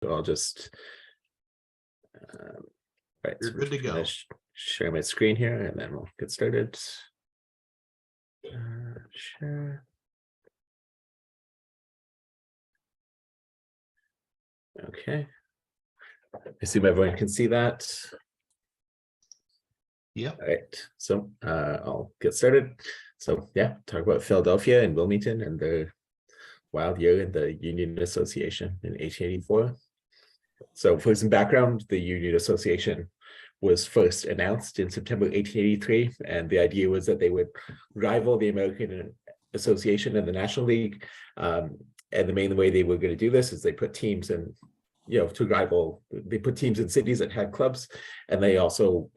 So I'll just right. You're So good to go. Share my screen here, and then we'll get started. Share. Okay. I assume everyone can see that. Yep. All right. So I'll get started. So yeah, talk about Philadelphia and Wilmington and the wild year in the Union Association in 1884. So for some background, the Union Association was first announced in September 1883, and the idea was that they would rival the American Association and the National League. And the main way they were going to do this is they put teams in, to rival. They put teams in cities that had clubs, and they also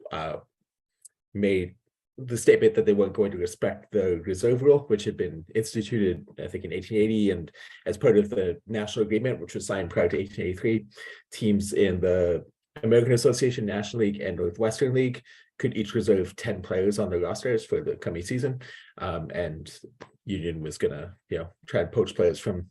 made the statement that they weren't going to respect the reserve rule, which had been instituted, I think, in 1880, and as part of the national agreement, which was signed prior to 1883, teams in the American Association, National League, and Northwestern League could each reserve 10 players on their rosters for the coming season. And Union was gonna, try and poach players from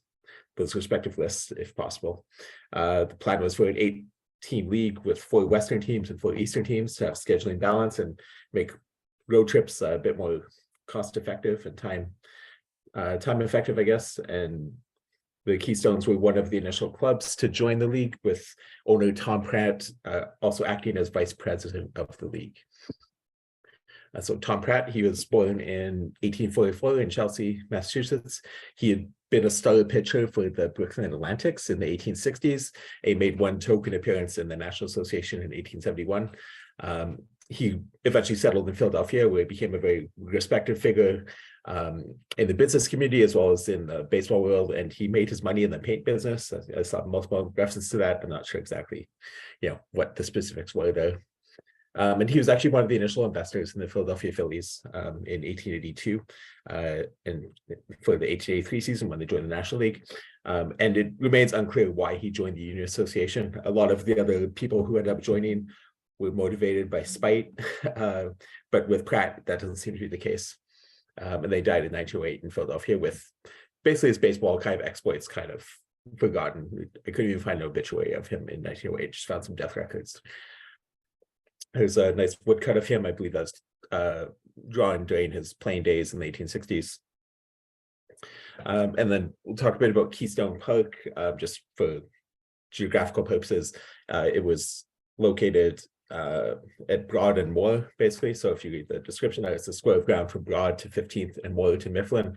those respective lists if possible. The plan was for an 8-team league with 4 Western teams and 4 Eastern teams to have scheduling balance and make road trips a bit more cost effective and time effective, I guess. And the Keystones were one of the initial clubs to join the league, with owner Tom Pratt also acting as vice president of the league. So Tom Pratt, he was born in 1844 in Chelsea, Massachusetts. He had been a starter pitcher for the Brooklyn Atlantics in the 1860s. He made one token appearance in the National Association in 1871. He eventually settled in Philadelphia, where he became a very respected figure in the business community as well as in the baseball world. And he made his money in the paint business. I saw multiple references to that. I'm not sure exactly, what the specifics were there. And he was actually one of the initial investors in the Philadelphia Phillies in 1882 and for the 1883 season when they joined the National League. And it remains unclear why he joined the Union Association. A lot of the other people who ended up joining were motivated by spite, but with Pratt, that doesn't seem to be the case. And they died in 1908 in Philadelphia with basically his baseball kind of exploits kind of forgotten. I couldn't even find an obituary of him in 1908, just found some death records. There's a nice woodcut of him, I believe that's drawn during his playing days in the 1860s. And then we'll talk a bit about Keystone Park, just for geographical purposes. It was located at Broad and Moore, basically. So if you read the description, it's a square of ground from Broad to 15th and Moore to Mifflin.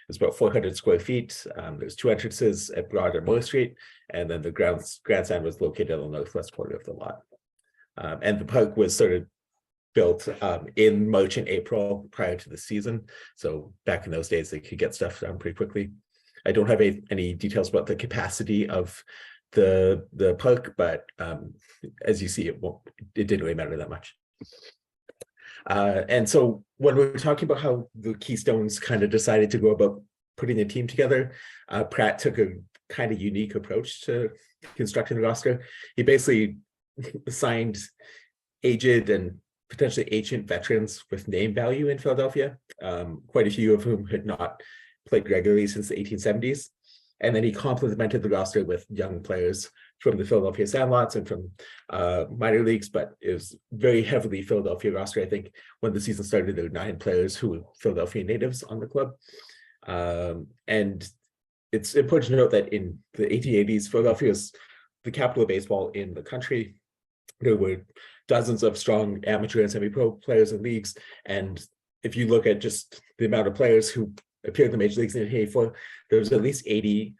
It's about 400 square feet. There's 2 entrances at Broad and Moore Street, and then the grandstand was located on the northwest corner of the lot. And the park was sort of built in March and April prior to the season. So back in those days, they could get stuff done pretty quickly. I don't have any details about the capacity of the park, but as you see, it didn't really matter that much. And so when we're talking about how the Keystones kind of decided to go about putting a team together, Pratt took a kind of unique approach to constructing the roster. He basically signed aged and potentially ancient veterans with name value in Philadelphia, quite a few of whom had not played regularly since the 1870s. And then he complemented the roster with young players from the Philadelphia Sandlots and from minor leagues, but it was very heavily Philadelphia roster. I think when the season started, there were 9 players who were Philadelphia natives on the club. And it's important to note that in the 1880s, Philadelphia was the capital of baseball in the country. There were dozens of strong amateur and semi-pro players in leagues. And if you look at just the amount of players who appeared in the major leagues in 1884, there was at least 80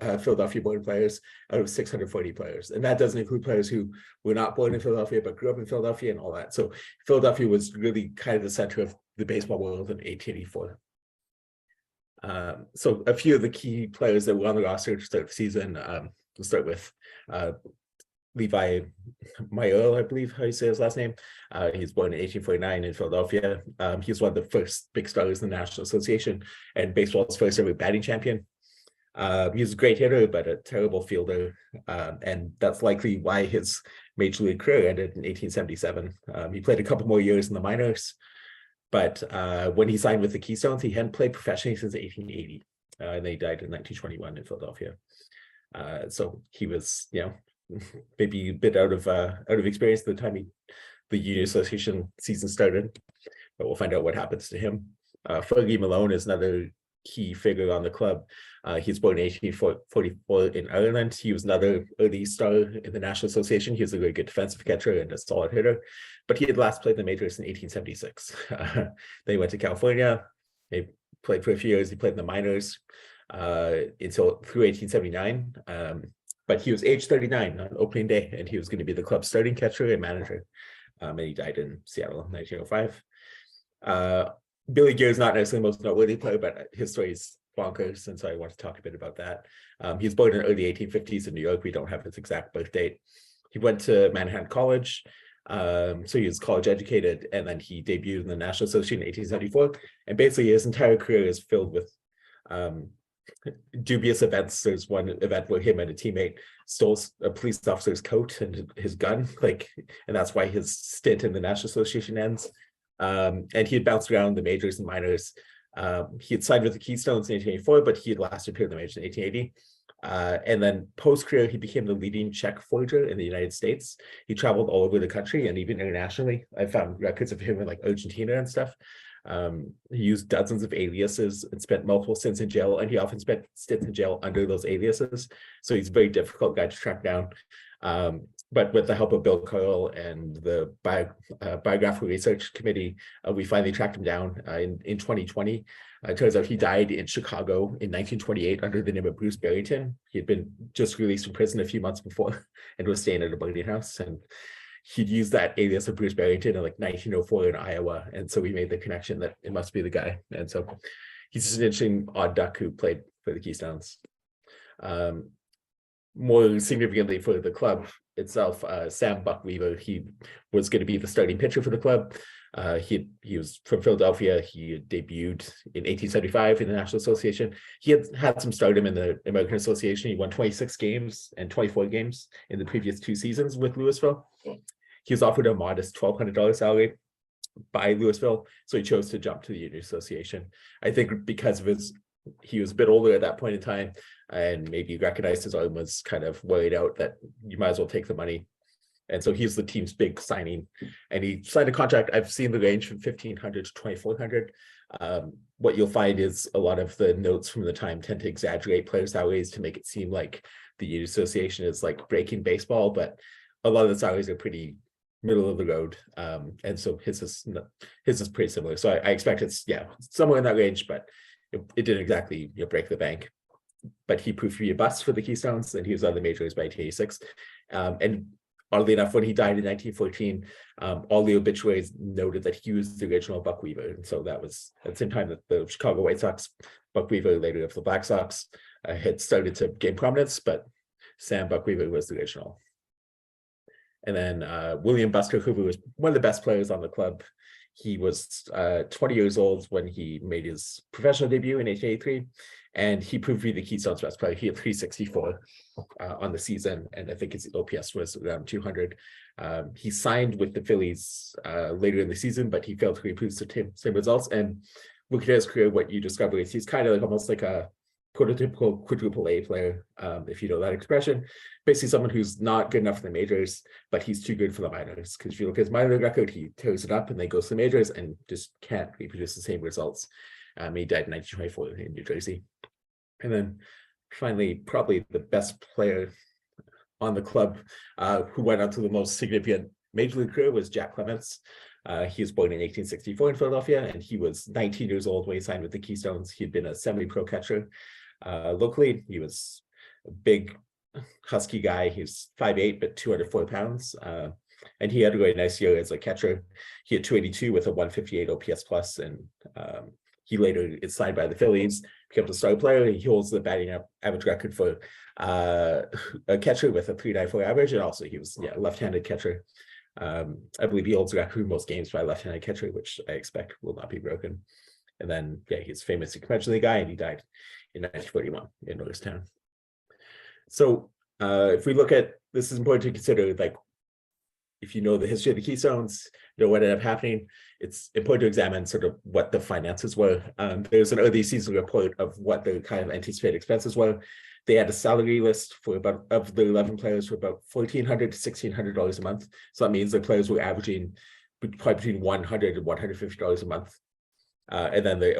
Philadelphia-born players out of 640 players. And that doesn't include players who were not born in Philadelphia, but grew up in Philadelphia and all that. So Philadelphia was really kind of the center of the baseball world in 1884. So a few of the key players that were on the roster to start the season, we'll start with Levi Mayer, I believe how you say his last name. He was born in 1849 in Philadelphia. He was one of the first big stars in the National Association and baseball's first ever batting champion. He was a great hitter, but a terrible fielder. And that's likely why his major league career ended in 1877. He played a couple more years in the minors, but when he signed with the Keystones, he hadn't played professionally since 1880. And then he died in 1921 in Philadelphia. So he was, maybe a bit out of experience at the time the Union Association season started, but we'll find out what happens to him. Fergie Malone is another key figure on the club. He's born in 1844 in Ireland. He was another early star in the National Association. He was a very good defensive catcher and a solid hitter, but he had last played in the majors in 1876. Then he went to California. He played for a few years. He played in the minors until through 1879. But he was age 39 on opening day, and he was going to be the club's starting catcher and manager. And he died in Seattle in 1905. Billy Gear is not necessarily the most noteworthy player, but his story is bonkers, and so I want to talk a bit about that. He was born in the early 1850s in New York. We don't have his exact birth date. He went to Manhattan College, so he was college educated, and then he debuted in the National Association in 1874. And basically, his entire career is filled with dubious events. There's one event where him and a teammate stole a police officer's coat and his gun, and that's why his stint in the National Association ends. And he had bounced around the majors and minors. He had signed with the Keystones in 1884, but he had last appeared in the majors in 1880. And then post-career, he became the leading check forger in the United States. He traveled all over the country and even internationally. I found records of him in Argentina and stuff. He used dozens of aliases and spent multiple stints in jail, and he often spent stints in jail under those aliases. So he's a very difficult guy to track down. But with the help of Bill Carl and the Biographical Research Committee, we finally tracked him down in 2020. It turns out he died in Chicago in 1928 under the name of Bruce Barrington. He had been just released from prison a few months before and was staying at a boarding house. And he'd used that alias of Bruce Barrington in 1904 in Iowa. And so we made the connection that it must be the guy. And so he's just an interesting odd duck who played for the Keystones. More significantly for the club itself, Sam Buck Weaver, he was going to be the starting pitcher for the club. He was from Philadelphia. He debuted in 1875 in the National Association. He had some stardom in the American Association. He won 26 games and 24 games in the previous 2 seasons with Louisville. He was offered a modest $1,200 salary by Louisville, so he chose to jump to the Union Association. I think because of he was a bit older at that point in time, and maybe recognized his arm was kind of worried out that you might as well take the money. And so he's the team's big signing, and he signed a contract. I've seen the range from $1,500 to $2,400. What you'll find is a lot of the notes from the time tend to exaggerate player salaries to make it seem like the Union Association is breaking baseball, but a lot of the salaries are pretty middle of the road. And so his is pretty similar. So I expect it's somewhere in that range, but it didn't exactly break the bank. But he proved to be a bust for the Keystones, and he was on the majors by 1886. And oddly enough, when he died in 1914, all the obituaries noted that he was the original Buck Weaver. And so that was at the same time that the Chicago White Sox, Buck Weaver, later of the Black Sox, had started to gain prominence, but Sam Buck Weaver was the original. And then William Buster Hoover was one of the best players on the club. He was 20 years old when he made his professional debut in 1883, and he proved to be the Keystones' best player. He had 364 on the season, and I think his OPS was around 200. He signed with the Phillies later in the season, but he failed to reproduce the same results. And looking at his career, what you discover is he's kind of almost like a prototypical quadruple A player, if you know that expression. Basically someone who's not good enough for the majors, but he's too good for the minors. Because if you look at his minor record, he tears it up and then goes to the majors and just can't reproduce the same results. He died in 1924 in New Jersey. And then finally, probably the best player on the club who went on to the most significant major league career was Jack Clements. He was born in 1864 in Philadelphia, and he was 19 years old when he signed with the Keystones. He had been a semi-pro catcher locally. He was a big, husky guy. He was 5'8", but 204 pounds. And he had a very nice year as a catcher. He had 282 with a 158 OPS plus, and he later is signed by the Phillies, became a star player. He holds the batting average record for a catcher with a 394 average, and also he was a left-handed catcher. I believe he holds the record for most games by a left-handed catcher, which I expect will not be broken. And then, he's famous conventionally guy, and he died in 1941 in. So if we look at, this is important to consider, if you know the history of the Keystones, you know what ended up happening. It's important to examine sort of what the finances were. There's an early season report of what the kind of anticipated expenses were. They had a salary list for about, of the 11 players, for about $1,400 to $1,600 a month. So that means the players were averaging probably between $100 and $150 a month. And then they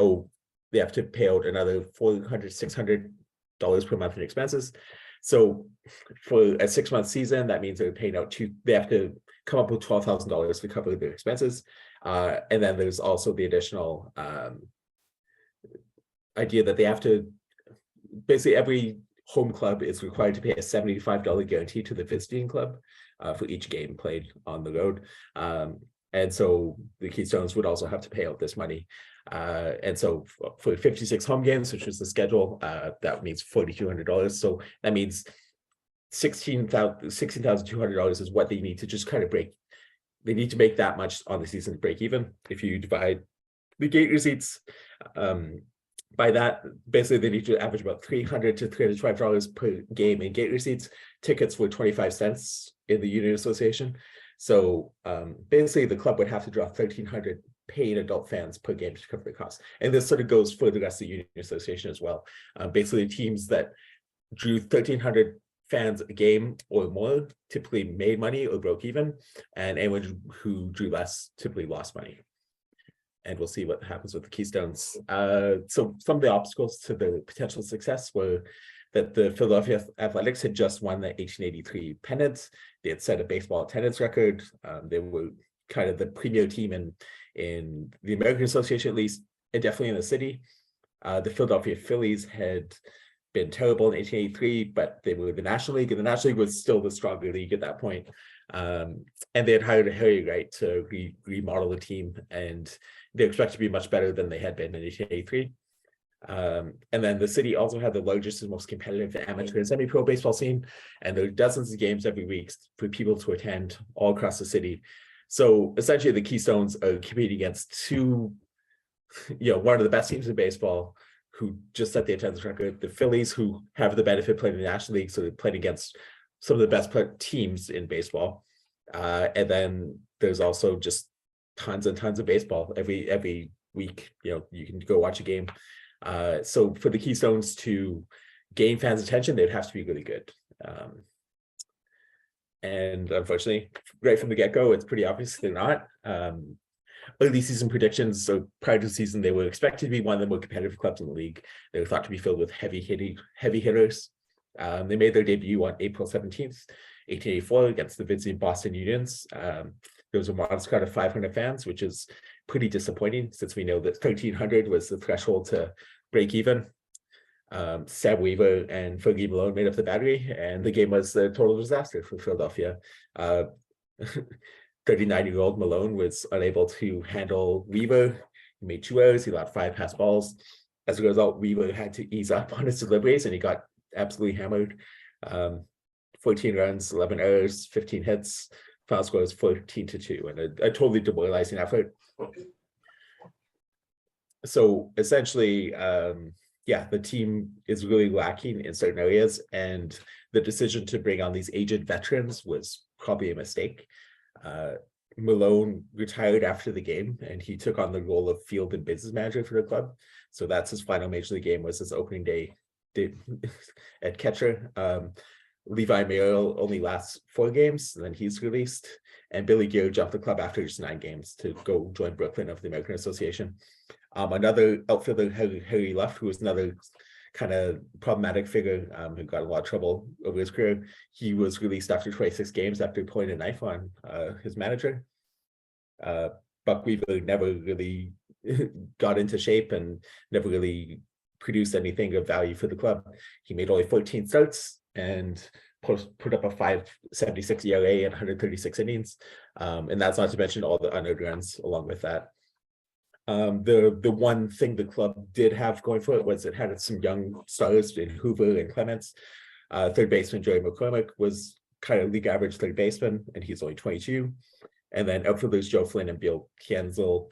have to pay out another $400, $600 per month in expenses. So for a 6-month season, that means they're paying out they have to come up with $12,000 to cover their expenses. And then there's also the additional idea that they have to, basically every home club is required to pay a $75 guarantee to the visiting club for each game played on the road. And so the Keystones would also have to pay out this money. And so for 56 home games, which is the schedule, that means $4,200. So that means $16,200 is what they need to just kind of break. They need to make that much on the season to break even. If you divide the gate receipts by that, basically they need to average about $300 to $325 per game in gate receipts. Tickets were 25 cents in the Union Association. So basically the club would have to draw 1,300 paying adult fans per game to cover the costs. And this sort of goes for the rest of the Union Association as well. Basically teams that drew 1,300 fans a game or more typically made money or broke even, and anyone who drew less typically lost money. And we'll see what happens with the Keystones. So some of the obstacles to the potential success were that the Philadelphia Athletics had just won the 1883 pennant. They had set a baseball attendance record. They were kind of the premier team in the American Association, at least, and definitely in the city. The Philadelphia Phillies had been terrible in 1883, but they were the National League, and the National League was still the stronger league at that point. And they had hired a Harry Wright to remodel the team, and they expect to be much better than they had been in 1883. And then the city also had the largest and most competitive amateur and semi-pro baseball scene, and there are dozens of games every week for people to attend all across the city. So essentially the Keystones are competing against two, one of the best teams in baseball who just set the attendance record, the Phillies, who have the benefit playing in the National League, so they're playing against some of the best teams in baseball. And then there's also just tons and tons of baseball every week. You can go watch a game. So for the Keystones to gain fans' attention, they'd have to be really good. And unfortunately, right from the get-go, it's pretty obvious they're not. Early season predictions, so prior to the season, they were expected to be one of the more competitive clubs in the league. They were thought to be filled with heavy hitters. They made their debut on April 17th, 1884 against the visiting Boston Unions. There was a modest crowd of 500 fans, which is pretty disappointing since we know that 1,300 was the threshold to break even. Sam Weaver and Fergie Malone made up the battery, and the game was a total disaster for Philadelphia. 39-year-old Malone was unable to handle Weaver. He made 2 errors. He allowed 5 pass balls. As a result, Weaver had to ease up on his deliveries, and he got absolutely hammered. 14 runs, 11 errors, 15 hits. Final score was 14-2, and a totally demoralizing effort. So essentially, the team is really lacking in certain areas, and the decision to bring on these aged veterans was probably a mistake. Malone retired after the game, and he took on the role of field and business manager for the club. So that's his final major league game, was his opening day at catcher. Levi Merrill only lasts 4 games, and then he's released. And Billy Gear jumped the club after just 9 games to go join Brooklyn of the American Association. Another outfielder, Harry Luff, who was another kind of problematic figure who got a lot of trouble over his career. He was released after 26 games after pointing a knife on his manager. Buck Weaver never really got into shape and never really produced anything of value for the club. He made only 14 starts and put up a 5.76 ERA and 136 innings. And that's not to mention all the unearned runs along with that. The one thing the club did have going for it was it had some young stars in Hoover and Clements. Third baseman Jerry McCormick was kind of league average third baseman, and he's only 22. And then outfielders Joe Flynn and Bill Kienzel,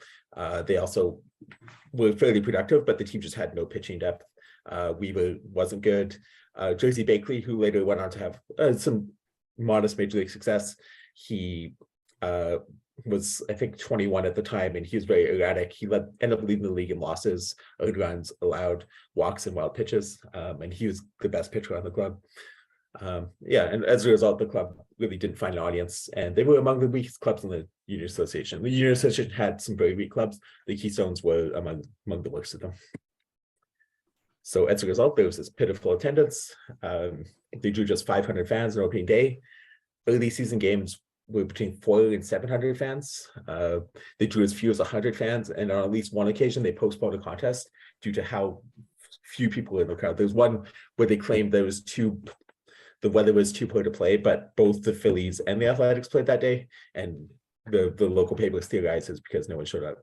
they also were fairly productive, but the team just had no pitching depth. Weaver wasn't good. Jersey Bakley, who later went on to have some modest major league success, he was, I think, 21 at the time, and he was very erratic. He ended up leading the league in losses, earned runs, allowed walks, and wild pitches, and he was the best pitcher on the club. Yeah, and as a result, the club really didn't find an audience, and they were among the weakest clubs in the Union Association. The Union Association had some very weak clubs. The Keystones were among the worst of them. So as a result, there was this pitiful attendance. They drew just 500 fans on opening day. Early season games were between 400 and 700 fans. They drew as few as 100 fans, and on at least one occasion, they postponed a contest due to how few people were in the crowd. There's one where they claimed the weather was too poor to play, but both the Phillies and the Athletics played that day, and the local papers theorized it's because no one showed up.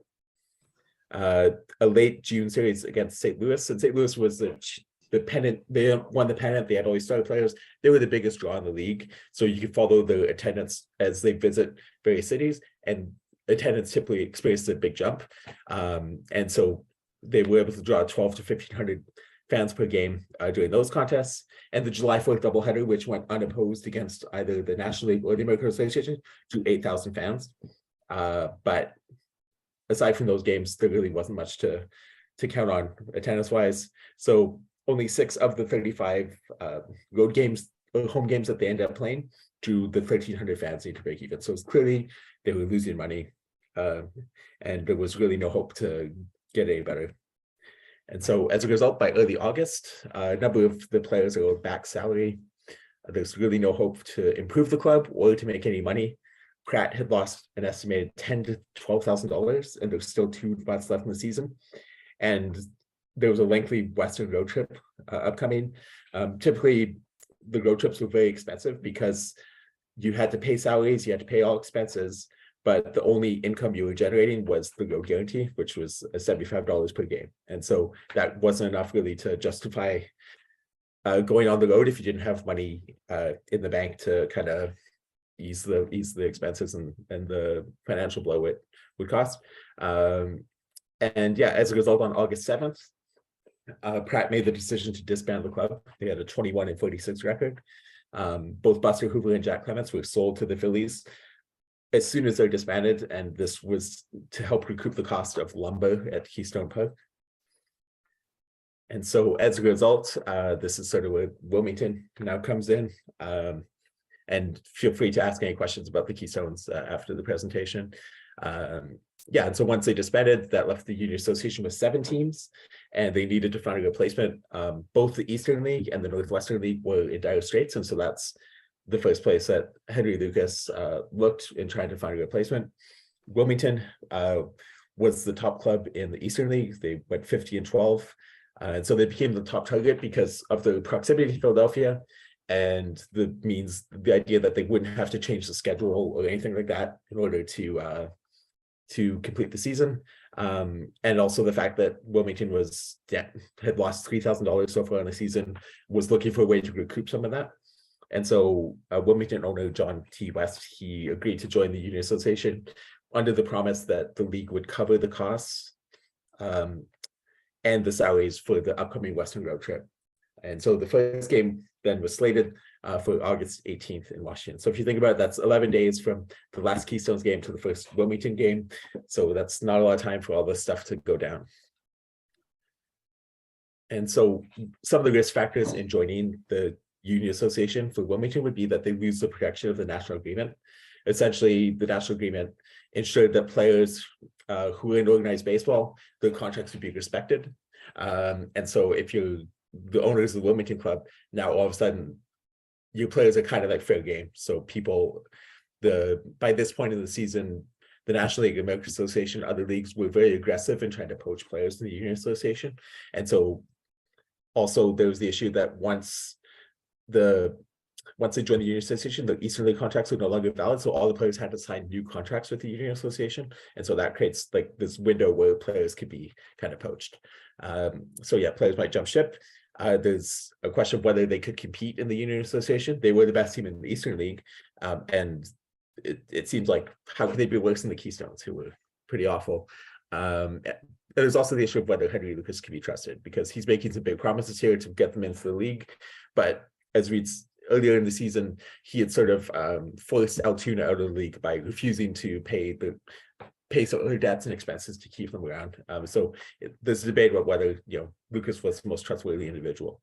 A late June series against St. Louis, and St. Louis was the pennant. They won the pennant. They had all these starter players. They were the biggest draw in the league, so you could follow the attendance as they visit various cities, and attendance typically experienced a big jump. And so they were able to draw 12 to 1,500 fans per game during those contests. And the July 4th doubleheader, which went unopposed against either the National League or the American Association, drew 8,000 fans. But aside from those games, there really wasn't much to count on attendance-wise. So only 6 of the 35 road games or home games that they ended up playing drew the 1,300 fans need to break even. So it's clearly they were losing money, and there was really no hope to get any better. And so as a result, by early August, a number of the players are owed back salary. There's really no hope to improve the club or to make any money. Pratt had lost an estimated $10,000 to $12,000, and there's still 2 months left in the season. And there was a lengthy Western road trip upcoming. Typically, the road trips were very expensive because you had to pay salaries, you had to pay all expenses, but the only income you were generating was the road guarantee, which was $75 per game. And so that wasn't enough really to justify going on the road if you didn't have money in the bank to kind of ease the expenses and the financial blow it would cost. And yeah, as a result, on August 7th, Pratt made the decision to disband the club. They had a 21-46 record. Both Buster Hoover and Jack Clements were sold to the Phillies as soon as they're disbanded, and this was to help recoup the cost of lumber at Keystone Park. And so as a result, this is sort of where Wilmington now comes in. And feel free to ask any questions about the Keystones after the presentation. Yeah, and so once they disbanded, that left the Union Association with 7 teams, and they needed to find a replacement. Both the Eastern League and the Northwestern League were in dire straits, and so that's the first place that Henry Lucas looked in trying to find a replacement. Wilmington was the top club in the Eastern League. They went 50-12, and so they became the top target because of the proximity to Philadelphia and the idea that they wouldn't have to change the schedule or anything like that in order to complete the season, and also the fact that Wilmington had lost $3,000 so far in the season, was looking for a way to recoup some of that. And so Wilmington owner John T. West, he agreed to join the Union Association under the promise that the league would cover the costs and the salaries for the upcoming Western road trip. And so the first game then was slated for August 18th in Washington. So if you think about it, that's 11 days from the last Keystones game to the first Wilmington game. So that's not a lot of time for all this stuff to go down. And so some of the risk factors in joining the Union Association for Wilmington would be that they lose the protection of the national agreement. Essentially, the national agreement ensured that players who are in organized baseball, their contracts would be respected. And so if you're the owners of the Wilmington club, now all of a sudden your players are kind of like fair game. So by this point in the season, the National League, American Association, other leagues were very aggressive in trying to poach players to the Union Association. And so also there was the issue that once they joined the Union Association, the Eastern League contracts were no longer valid. So all the players had to sign new contracts with the Union Association. And so that creates like this window where players could be kind of poached. So yeah, players might jump ship. There's a question of whether they could compete in the Union Association. They were the best team in the Eastern League. And it seems like, how could they be worse than the Keystones, who were pretty awful? There's also the issue of whether Henry Lucas can be trusted, because he's making some big promises here to get them into the league. But as earlier in the season, he had sort of forced Altoona out of the league by refusing to pay some of their debts and expenses to keep them around. So there's a debate about whether Lucas was the most trustworthy individual.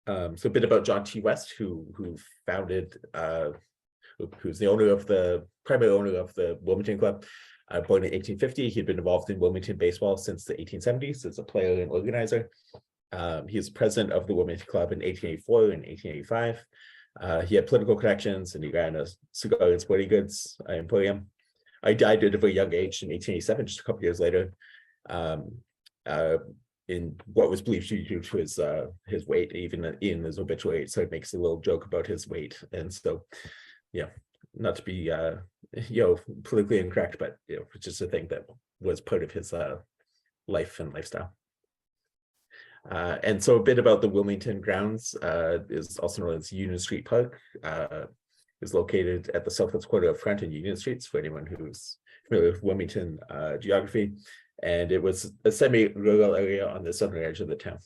So a bit about John T. West, who founded, who's the primary owner of the Wilmington Club. Born in 1850, he'd been involved in Wilmington baseball since the 1870s as a player and organizer. He was president of the Wilmington Club in 1884 and 1885. He had political connections, and he ran a cigar and sporting goods emporium. He died at a very young age in 1887, just a couple years later, in what was believed due to his weight. Even in his obituary, so it makes a little joke about his weight. And so, not to be politically incorrect, but just a thing that was part of his life and lifestyle. And so a bit about the Wilmington grounds is also known as Union Street Park. Is located at the southwest quarter of Front and Union Streets, for anyone who's familiar with Wilmington geography. And it was a semi-rural area on the southern edge of the town.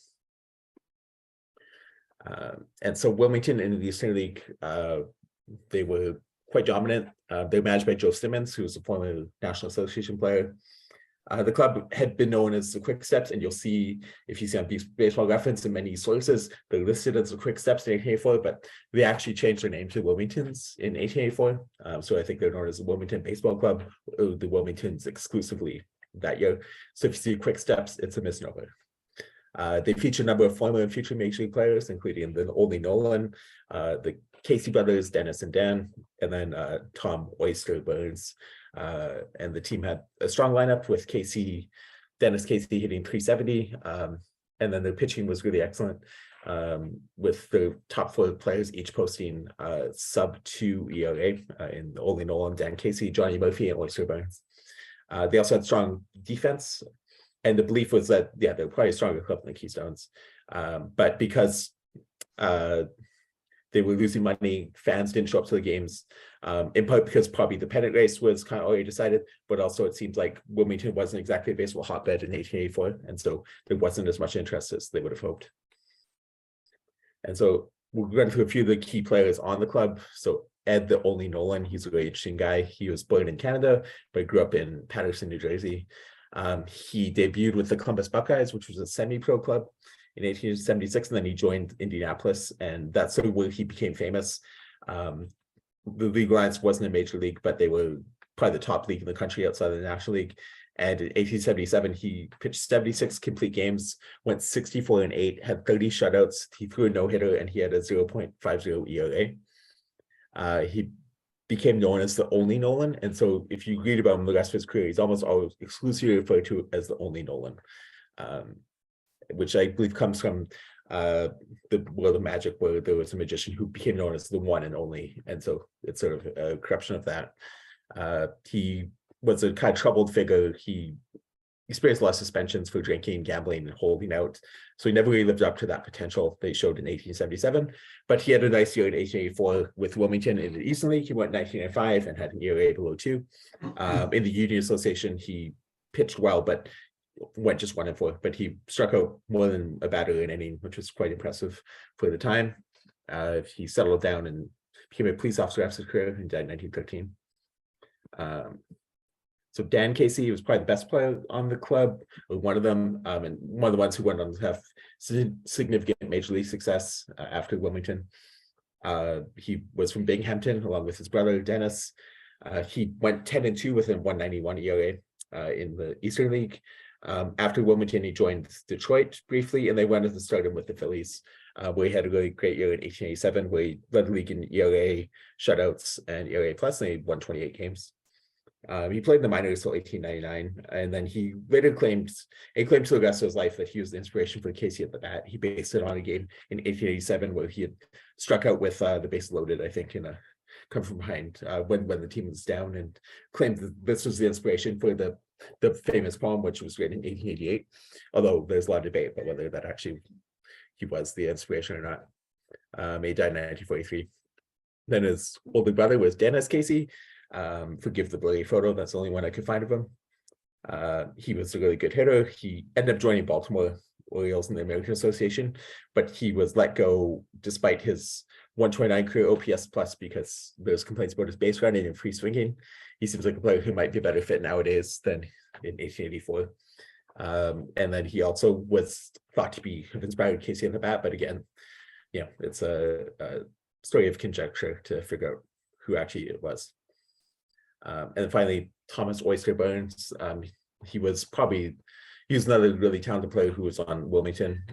And so Wilmington in the Eastern League, they were quite dominant. They were managed by Joe Simmons, who was a former National Association player. The club had been known as the Quick Steps, and you'll see, if you see on Baseball Reference in many sources, they're listed as the Quick Steps in 1884, but they actually changed their name to Wilmingtons in 1884. So I think they're known as the Wilmington Baseball Club, or the Wilmingtons exclusively that year. So if you see Quick Steps, it's a misnomer. They feature a number of former and future Major League players, including the Ole Nolan, the Casey brothers, Dennis and Dan, and then Tom Oyster Burns. And the team had a strong lineup with Dennis Casey hitting 370. And then the pitching was really excellent, with the top 4 players each posting sub 2 ERA in Ole Nolan, Dan Casey, Johnny Murphy, and Oyster Burns. They also had strong defense. And the belief was that, they're probably a stronger club than the Keystones. But because they were losing money, fans didn't show up to the games, in part because probably the pennant race was kind of already decided, but also it seems like Wilmington wasn't exactly a baseball hotbed in 1884, and so there wasn't as much interest as they would have hoped. And so we'll run through a few of the key players on the club. So Ed the Ole Nolan, he's a really interesting guy. He was born in Canada, but grew up in Paterson, New Jersey. He debuted with the Columbus Buckeyes, which was a semi-pro club, in 1876, and then he joined Indianapolis, and that's sort of where he became famous. The League Alliance wasn't a major league, but they were probably the top league in the country outside of the National League. And in 1877, he pitched 76 complete games, went 64-8, had 30 shutouts. He threw a no-hitter, and he had a 0.50 ERA. He became known as the Only Nolan, and so if you read about him the rest of his career, he's almost always exclusively referred to as the Only Nolan, which I believe comes from the world of magic, where there was a magician who became known as the one and only, and so it's sort of a corruption of that. He was a kind of troubled figure. He experienced a lot of suspensions for drinking, gambling, and holding out, so he never really lived up to that potential they showed in 1877. But he had a nice year in 1884 with Wilmington in the Eastern League. He went 1905 and had an ERA below 2. In the Union Association, he pitched well, but went just 1-4, but he struck out more than a batter in inning, which was quite impressive for the time. He settled down and became a police officer after his career and died in 1913. So Dan Casey was probably the best player on the club, or one of them, and one of the ones who went on to have significant major league success after Wilmington. He was from Binghamton along with his brother Dennis. He went 10-2 with a 191 ERA in the Eastern League. After Wilmington, he joined Detroit briefly, and they went to start him with the Phillies, where he had a really great year in 1887, where he led the league in ERA, shutouts, and ERA plus, and he won 28 games. He played in the minors until 1899, and then he later claimed to the rest of his life that he was the inspiration for Casey at the bat. He based it on a game in 1887 where he had struck out with the base loaded, I think, in a come from behind when the team was down, and claimed that this was the inspiration for the famous poem, which was written in 1888. Although there's a lot of debate about whether that actually he was the inspiration or not. He died in 1943. Then his older brother was Dennis Casey. Forgive the blurry photo, that's the only one I could find of him. He was a really good hitter. He ended up joining Baltimore Orioles in the American Association, but he was let go despite his 129 career OPS plus because there's complaints about his base running and free swinging. He seems like a player who might be a better fit nowadays than in 1884. And then he also was thought to have inspired Casey at the bat, but again, it's a story of conjecture to figure out who actually it was. And then finally, Thomas Oyster Burns. He was another really talented player who was on Wilmington.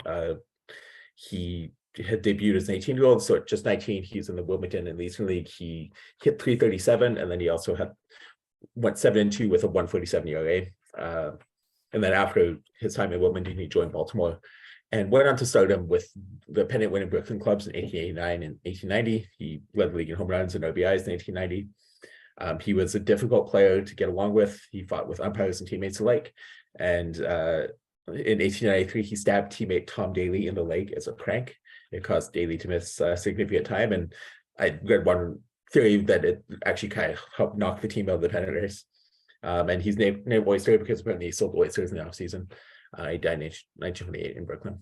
He had debuted as an 18-year-old, so at just 19, he's in the Wilmington and Leeson League. He hit .337, and then he also went 7-2 with a 1.47 ERA. And then after his time in Wilmington, he joined Baltimore and went on to stardom with the pennant-winning Brooklyn clubs in 1889 and 1890. He led the league in home runs and RBIs in 1890. He was a difficult player to get along with. He fought with umpires and teammates alike. And in 1893, he stabbed teammate Tom Daly in the leg as a prank. It caused Daly to miss significant time. And I read one theory that it actually kind of helped knock the team out of the pennant race. And he's named Oyster because apparently he sold oysters in the offseason. He died in 1928 in Brooklyn.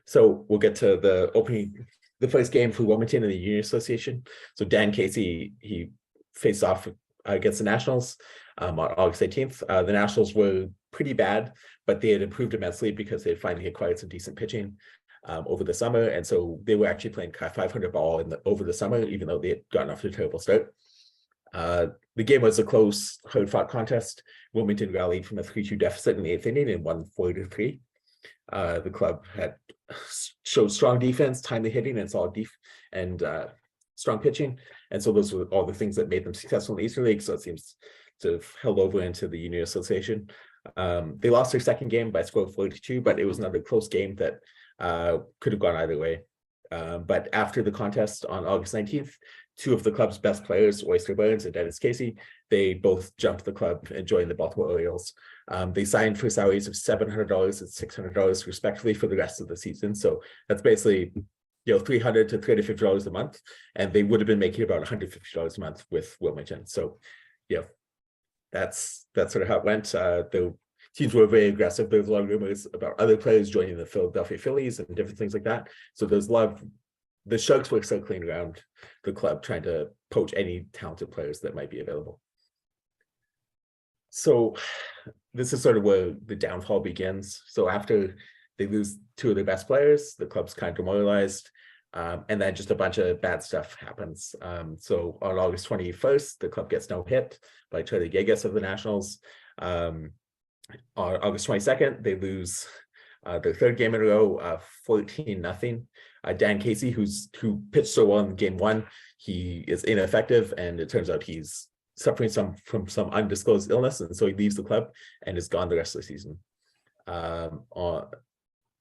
So we'll get to the first game for Wilmington in the Union Association. So Dan Casey, he faced off against the Nationals on August 18th. The Nationals were pretty bad, but they had improved immensely because they had finally acquired some decent pitching over the summer. And so they were actually playing 500 ball over the summer, even though they had gotten off to a terrible start. The game was a close, hard-fought contest. Wilmington rallied from a 3-2 deficit in the 8th inning and won 4-3. The club showed strong defense, timely hitting, and solid strong pitching. And so those were all the things that made them successful in the Eastern League. So it seems to have held over into the Union Association. They lost their second game by a score of 4-2, but it was another close game that could have gone either way. But after the contest on August 19th, two of the club's best players, Oyster Burns and Dennis Casey, they both jumped the club and joined the Baltimore Orioles. They signed for salaries of $700 and $600 respectively for the rest of the season. So that's basically $300 to $350 a month, and they would have been making about $150 a month with Wilmington. So that's sort of how it went. The teams were very aggressive. There's a lot of rumors about other players joining the Philadelphia Phillies and different things like that. So there's a lot of the Sharks were circling around the club trying to poach any talented players that might be available. So this is sort of where the downfall begins. So after they lose two of their best players, the club's kind of demoralized, and then just a bunch of bad stuff happens. So on August 21st, the club gets no hit by Charlie Gegas of the Nationals. On August 22nd, they lose their third game in a row, 14-0. Dan Casey, who pitched so well in game one, he is ineffective, and it turns out he's suffering from some undisclosed illness, and so he leaves the club and is gone the rest of the season.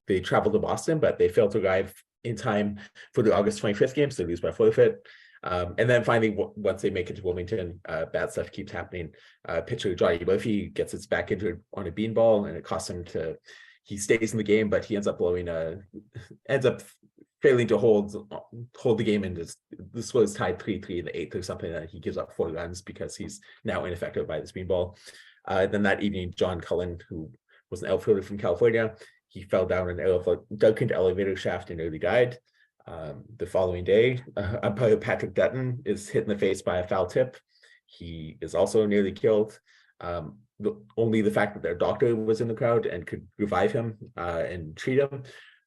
They traveled to Boston, but they failed to arrive in time for the August 25th game, so they lose by forfeit. And then finally, once they make it to Wilmington, bad stuff keeps happening. Pitcher Johnny Murphy gets his back injured on a beanball, and it costs him he stays in the game, but he ends up failing to hold the game, and this was tied 3-3 in the 8th or something, and he gives up 4 runs because he's now ineffective by this beanball. Then that evening, John Cullen, who was an outfielder from California, he fell down an Duncan elevator shaft and nearly died. The following day, umpire Patrick Dutton is hit in the face by a foul tip. He is also nearly killed. Only the fact that their doctor was in the crowd and could revive him and treat him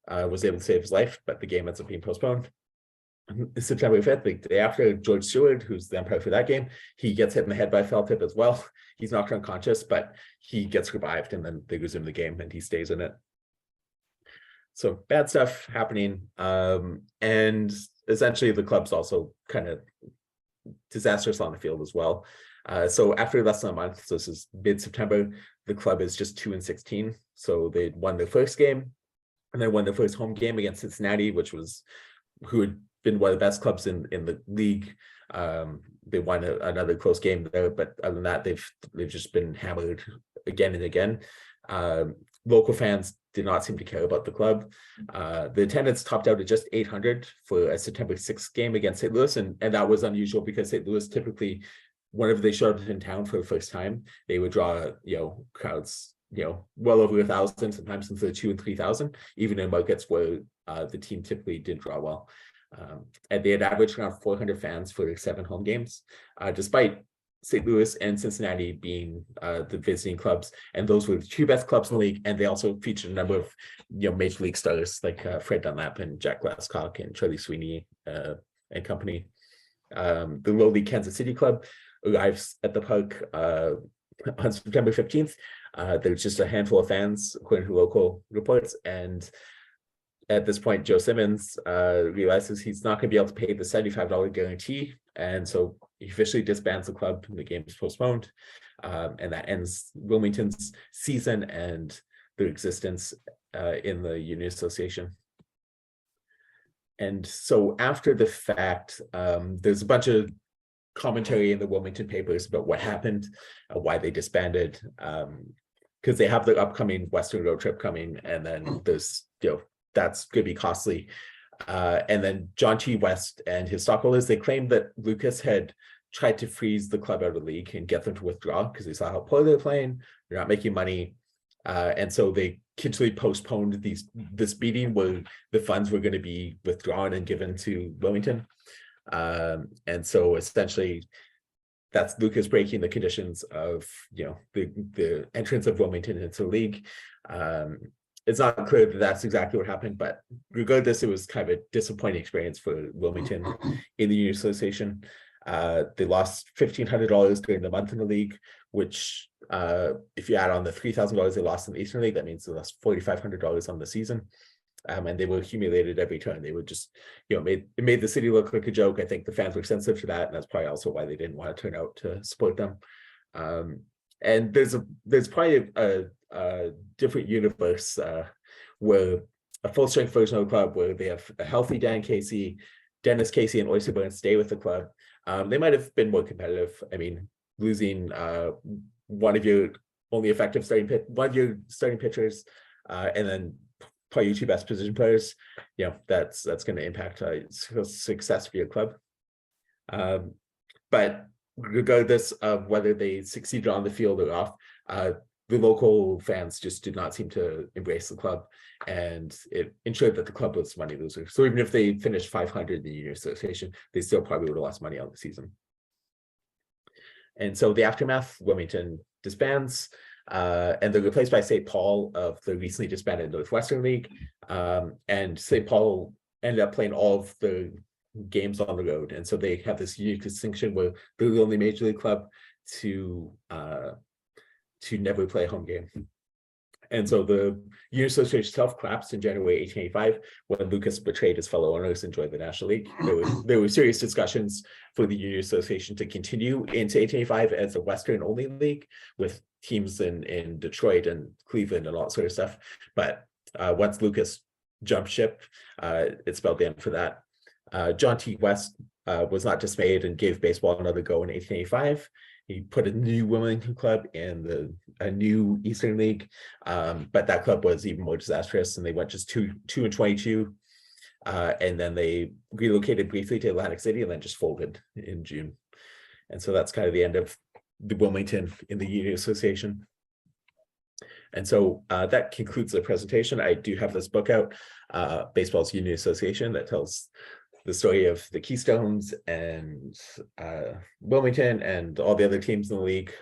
was able to save his life, but the game ends up being postponed. September 5th, the day after, George Stewart, who's the umpire for that game, he gets hit in the head by a foul tip as well. He's knocked unconscious, but he gets revived, and then they resume the game, and he stays in it. So bad stuff happening, and essentially the club's also kind of disastrous on the field as well. So after less than a month, so this is mid-September, the club is just 2-16. So they'd won their first game, and they won their first home game against Cincinnati, who had been one of the best clubs in the league. They won another close game there, but other than that, they've just been hammered again and again. Local fans did not seem to care about the club. The attendance topped out at just 800 for a September 6th game against St. Louis, and that was unusual because St. Louis typically, whenever they showed up in town for the first time, they would draw crowds well over 1,000, sometimes into the 2,000 and 3,000, even in markets where the team typically did draw well. And they had averaged around 400 fans for their 7 home games, despite St. Louis and Cincinnati being the visiting clubs, and those were the 2 best clubs in the league. And they also featured a number of major league stars like Fred Dunlap and Jack Glasscock and Charlie Sweeney and company. The lowly Kansas City club arrives at the park on September 15th. There's just a handful of fans, according to local reports, and at this point, Joe Simmons realizes he's not going to be able to pay the $75 guarantee, and so he officially disbands the club, and the game is postponed, and that ends Wilmington's season and their existence in the Union Association. And so after the fact, there's a bunch of commentary in the Wilmington papers about what happened, why they disbanded, because they have the upcoming Western road trip coming, and then there's that's going to be costly. And then John T. West and his stockholders, they claimed that Lucas had tried to freeze the club out of the league and get them to withdraw because they saw how poorly they're playing, they're not making money. And so they continually postponed this meeting where the funds were going to be withdrawn and given to Wilmington. And so essentially that's Lucas breaking the conditions of the entrance of Wilmington into the league. It's not clear that that's exactly what happened, but regardless, it was kind of a disappointing experience for Wilmington in the Union Association. They lost $1,500 during the month in the league, which if you add on the $3,000 they lost in the Eastern League, that means they lost $4,500 on the season. And they were humiliated every turn. They would just, it made the city look like a joke. I think the fans were sensitive to that, and that's probably also why they didn't want to turn out to support them. And there's probably a different universe where a full-strength version of the club where they have a healthy Dennis Casey, and Oyster Burns stay with the club. They might have been more competitive. I mean, losing one of your only effective starting pitchers, and then probably your 2 best position players, that's going to impact success for your club. But regardless of whether they succeeded on the field or off, the local fans just did not seem to embrace the club, and it ensured that the club was money loser. So even if they finished 500 in the Union Association, they still probably would have lost money on the season. And so the aftermath, Wilmington disbands, and they're replaced by St. Paul of the recently disbanded Northwestern League. And St. Paul ended up playing all of the games on the road. And so they have this unique distinction where they're the only major league club to never play a home game. And so the Union Association itself collapsed in January 1885 when Lucas betrayed his fellow owners and joined the National League. There were serious discussions for the Union Association to continue into 1885 as a Western-only league with teams in Detroit and Cleveland and all that sort of stuff. But once Lucas jumped ship, it spelled the end for that. John T. West was not dismayed and gave baseball another go in 1885. He put a new Wilmington club in a new Eastern League, but that club was even more disastrous, and they went just 2-22, and then they relocated briefly to Atlantic City and then just folded in June. And so that's kind of the end of the Wilmington in the Union Association. And so that concludes the presentation. I do have this book out, Baseball's Union Association, that tells the story of the Keystones and Wilmington and all the other teams in the league.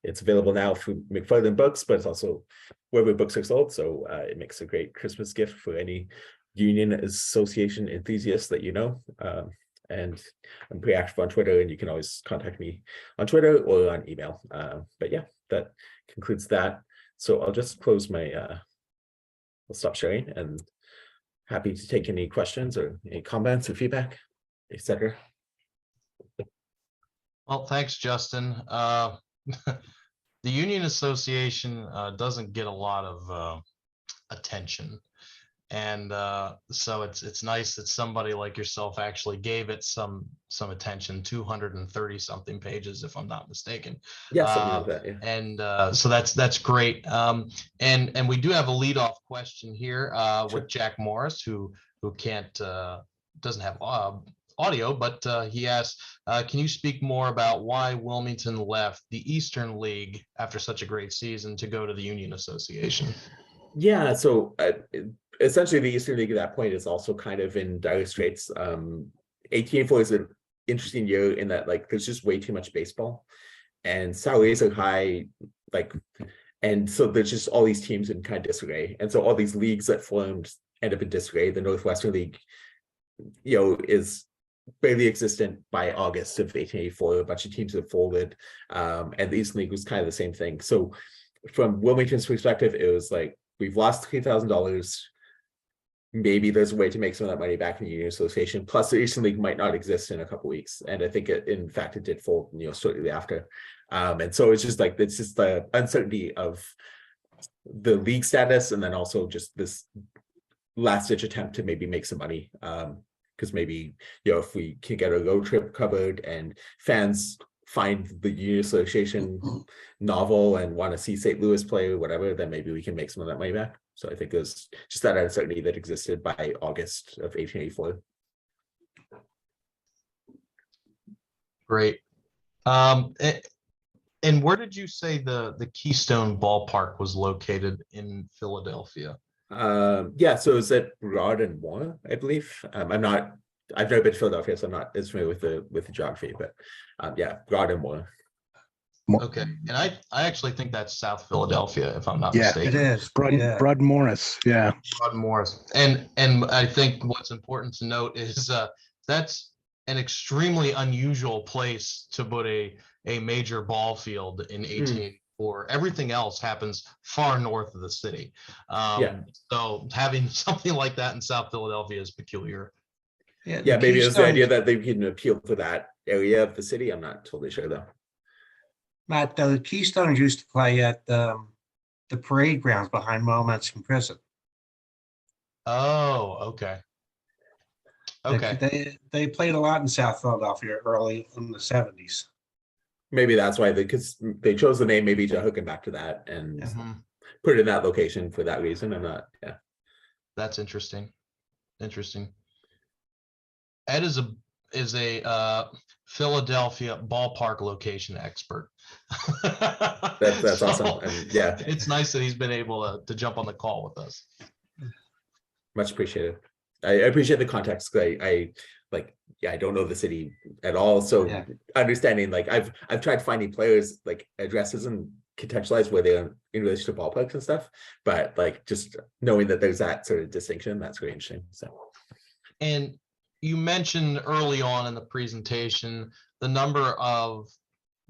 It's available now through McFarland Books, but it's also wherever books are sold. So it makes a great Christmas gift for any Union Association enthusiasts that you know. And I'm pretty active on Twitter, and you can always contact me on Twitter or on email. But yeah, that concludes that. So I'll just close my, I'll stop sharing, and happy to take any questions or any comments or feedback, etc. Well, thanks, Justin. The Union Association doesn't get a lot of attention, and so it's nice that somebody like yourself actually gave it some attention. 230 something pages, if I'm not mistaken. Yeah, something like that. Yeah. And so that's great. And we do have a leadoff question here with Jack Morris, who can't doesn't have audio, but he asked, can you speak more about why Wilmington left the Eastern League after such a great season to go to the Union Association? Yeah, so essentially the Eastern League at that point is also kind of in dire straits. 1884 is an interesting year in that like there's just way too much baseball and salaries are high, like, and so there's just all these teams in kind of disarray. And so all these leagues that formed end up in disarray. The Northwestern League, is barely existent by August of 1884. A bunch of teams have folded, and the Eastern League was kind of the same thing. So from Wilmington's perspective, it was like, we've lost $3,000. Maybe there's a way to make some of that money back in the Union Association. Plus, the Eastern League might not exist in a couple of weeks, and I think in fact, it did fold, shortly after. And so it's just the uncertainty of the league status, and then also just this last-ditch attempt to maybe make some money. Because maybe if we can get a road trip covered and fans find the Union Association novel and want to see St. Louis play or whatever, then maybe we can make some of that money back. So I think there's just that uncertainty that existed by August of 1884. Great. And where did you say the Keystone Ballpark was located in Philadelphia? Yeah, so it's at Broad and Moore, I believe. I've never been to Philadelphia, so I'm not as familiar with the geography, but yeah, Broad and Moore. Okay, and I actually think that's South Philadelphia, if I'm not Yeah, mistaken. it is. Broad Morris. Yeah. Broad Morris. And I think what's important to note is that's an extremely unusual place to put a major ball field in 1884. Everything else happens far north of the city. So having something like that in South Philadelphia is peculiar. Yeah, maybe it's the idea that they can appeal to that area of the city. I'm not totally sure though. Matt, the Keystones used to play at the parade grounds behind Wilmington Prison. Oh, okay. Okay. They played a lot in South Philadelphia early in the 70s. Maybe that's why because they chose the name maybe to hook him back to that and put it in that location for that reason. I'm not, yeah. That's interesting. Interesting. Ed is a Philadelphia ballpark location expert. That's awesome. And yeah, it's nice that he's been able to jump on the call with us. Much appreciated. I appreciate the context. I don't know the city at all, so understanding I've tried finding players addresses and contextualize where they are in relation to ballparks and stuff, but just knowing that there's that sort of distinction, that's really interesting. So, and you mentioned early on in the presentation the number of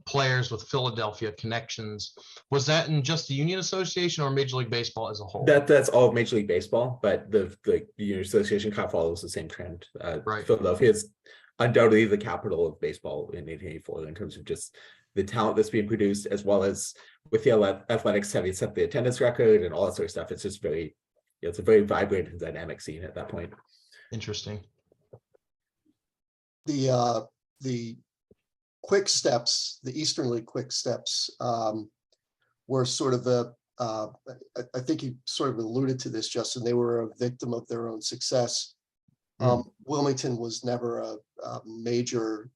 players with Philadelphia connections. Was that in just the Union Association or Major League Baseball as a whole? That's all of Major League Baseball, but the Union Association kind of follows the same trend. Right. Philadelphia is undoubtedly the capital of baseball in 1884 in terms of just the talent that's being produced, as well as with the athletics having set the attendance record and all that sort of stuff. It's just it's a very vibrant and dynamic scene at that point. Interesting. The Quick Steps, the Eastern League Quick Steps, were sort of I think you sort of alluded to this, Justin. They were a victim of their own success. Wilmington was never a major